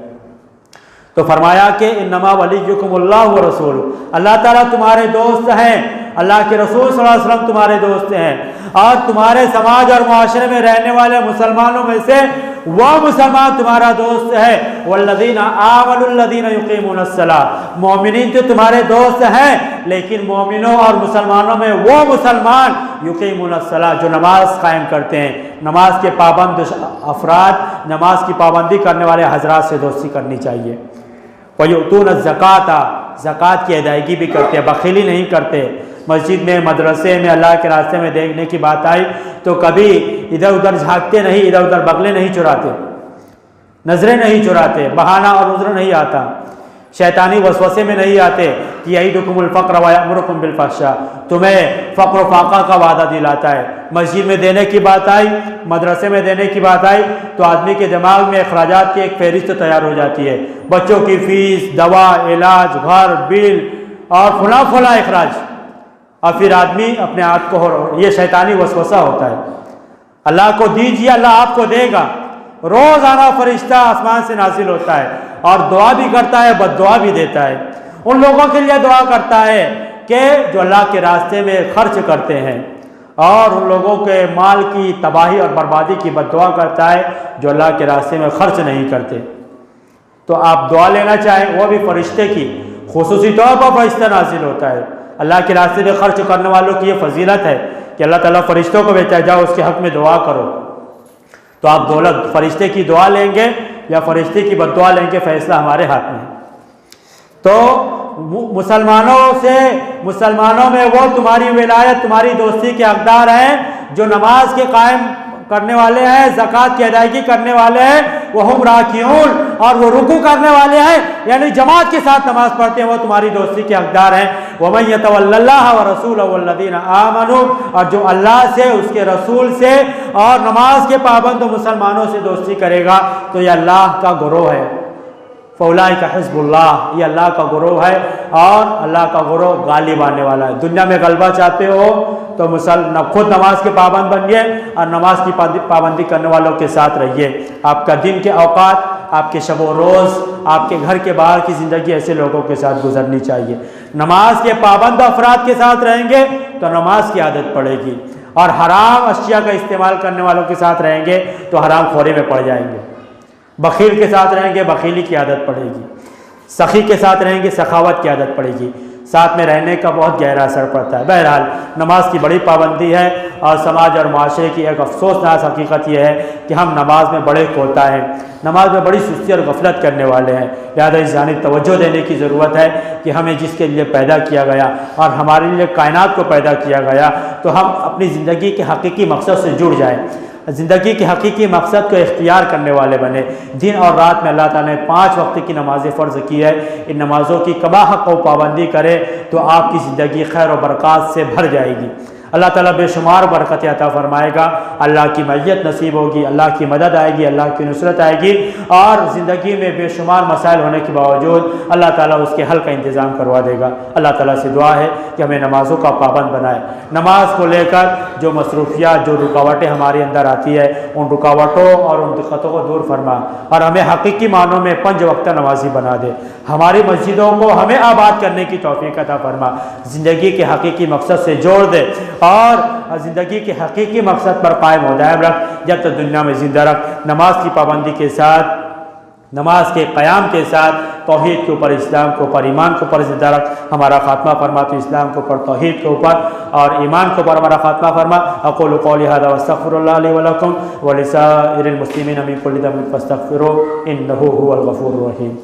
तो फरमाया कि इन्नमा वलियुकुमुल्लाह व रसूलुहु, अल्लाह ताला तुम्हारे दोस्त हैं, अल्लाह के रसूल सल्लल्लाहु अलैहि वसल्लम तुम्हारे दोस्त हैं और तुम्हारे समाज और मुआशरे में रहने वाले मुसलमानों में से वह मुसलमान तुम्हारा दोस्त है। वल्लज़ीना आमनुल्लज़ीना युक़ीमूनस्सलाह, मोमिनीन तो तुम्हारे दोस्त हैं, लेकिन मोमिनों और मुसलमानों में वो मुसलमान युक़ीमूनस्सलाह जो नमाज कायम करते हैं, नमाज के पाबंद अफराद, नमाज की पाबंदी करने वाले हजरात से दोस्ती करनी चाहिए। वयुतून ज़काता, ज़कात की अदायगी भी करते हैं, बखीली नहीं करते। मस्जिद में, मदरसे में, अल्लाह के रास्ते में देखने की बात आई तो कभी इधर उधर झांकते नहीं, इधर उधर बगलें नहीं चुराते, नजरें नहीं चुराते, बहाना और उज़्र नहीं आता, शैतानी वसवसे में नहीं आते कि यईदुकुमुल फ़क्र व यअमुरुकुम बिल फ़हशा, तुम्हें फ़क्र फ़ाक़ा का वादा दिलाता है। मस्जिद में देने की बात आई, मदरसे में देने की बात आई तो आदमी के दिमाग में अखराजात की एक फहरिस्त तैयार हो जाती है, बच्चों की फ़ीस, दवा, इलाज, घर, बिल और फला फला अखराज, और फिर आदमी अपने आप को, ये शैतानी वसवसा होता है। अल्लाह को दीजिए, अल्लाह आपको देगा। रोज़ाना फरिश्ता आसमान से नाजिल होता है और दुआ भी करता है, बद्दुआ भी देता है। उन लोगों के लिए दुआ करता है कि जो अल्लाह के रास्ते में खर्च करते हैं, और उन लोगों के माल की तबाही और बर्बादी की बद्दुआ करता है जो अल्लाह के रास्ते में खर्च नहीं करते। तो आप दुआ लेना चाहें, वो भी फरिश्ते की खुसूसी तौर पर फरिश्ता नाजिल होता है। अल्लाह के रास्ते में खर्च करने वालों की ये फजीलत है कि अल्लाह ताला फरिश्तों को भेजा, जाओ उसके हक़ में दुआ करो। तो आप दौलत फरिश्ते की दुआ लेंगे या फरिश्ते की बद्दुआ लेंगे, फैसला हमारे हाथ में। तो मुसलमानों में वो तुम्हारी विलायत, तुम्हारी दोस्ती के हकदार हैं जो नमाज के कायम करने वाले हैं, ज़कात की अदायगी करने वाले हैं, वहुम राकिऊन, और वो रुकू करने वाले हैं, यानी जमात के साथ नमाज पढ़ते हैं, वो तुम्हारी दोस्ती के हकदार हैं। वमन यतवल्लल्लाह व रसूलहु वल्लज़ीना आमनू, और जो अल्लाह से, उसके रसूल से और नमाज के पाबंद मुसलमानों से दोस्ती करेगा तो यह अल्लाह का गिरोह है। फौलाइका हिज़्बुल्लाह, ये अल्लाह का गिरोह है और अल्लाह का गिरोह गालिब आने वाला है। दुनिया में गलबा चाहते हो तो खुद नमाज के पाबंद बनिए और नमाज की पाबंदी करने वालों के साथ रहिए। आपका दिन के औकात, आपके शब व रोज़, आपके घर के बाहर की ज़िंदगी ऐसे लोगों के साथ गुजरनी चाहिए। नमाज के पाबंद अफराद के साथ रहेंगे तो नमाज की आदत पड़ेगी, और हराम अशिया का इस्तेमाल करने वालों के साथ रहेंगे तो हराम खोरे में पड़ जाएंगे। बखील के साथ रहेंगे, बखीली की आदत पड़ेगी। सखी के साथ रहेंगे, सखावत की आदत पड़ेगी। साथ में रहने का बहुत गहरा असर पड़ता है। बहरहाल नमाज की बड़ी पाबंदी है और समाज और माशरे की एक अफसोसनाक हकीकत यह है कि हम नमाज में बड़े कोता हैं, नमाज में बड़ी सुस्ती और गफलत करने वाले हैं। लिहाजा इस जानिब तवज्जो देने की ज़रूरत है कि हमें जिसके लिए पैदा किया गया और हमारे लिए कायनात को पैदा किया गया, तो हम अपनी ज़िंदगी के हकीकी मकसद से जुड़ जाएँ। ज़िंदगी के हकीकी मकसद को इख्तियार करने वाले बने। दिन और रात में अल्लाह ताला ने 5 वक्त की नमाज़ें फ़र्ज़ की है। इन नमाज़ों की कबा हक़ को पाबंदी करे तो आपकी ज़िंदगी खैर और बरक़ात से भर जाएगी। अल्लाह ताला बेशुमार बरकत अता फ़रमाएगा, अल्लाह की मैयत नसीब होगी, अल्लाह की मदद आएगी, अल्लाह की नुसरत आएगी और ज़िंदगी में बेशुमार मसाइल होने के बावजूद अल्लाह ताला उसके हल का इंतज़ाम करवा देगा। अल्लाह ताला से दुआ है कि हमें नमाज़ों का पाबंद बनाए। नमाज को लेकर जो मसरूफियात, जो रुकावटें हमारे अंदर आती है, उन रुकावटों और उन दिक्कतों को दूर फरमा और हमें हकीकी मानों में 5 वक्त नमाजी बना दे। हमारी मस्जिदों को हमें आबाद करने की तौफीक अता फरमा, ज़िंदगी के हकीकी मकसद से जोड़ दे और ज़िंदगी के हकीकी मकसद पर कायम हो दायम रख जब तक दुनिया में ज़िंदा रख। नमाज की पाबंदी के साथ, नमाज के क़याम के साथ तौहीद के ऊपर, इस्लाम के ऊपर, ईमान के ऊपर ज़िंदा रख। हमारा ख़ात्मा फरमा तो इस्लाम के ऊपर, तौहीद के ऊपर और ईमान के ऊपर हमारा ख़ात्मा फरमा। अक़ूलु क़ौली हाज़ा व अस्तग़फ़िरुल्लाह ली व लकुम व लिसाइरिल मुस्लिमीन मिन कुल्लि ज़ंबिन फ़स्तग़फ़िरूहु इन्नहु हुवल गफ़ूरुर रहीम।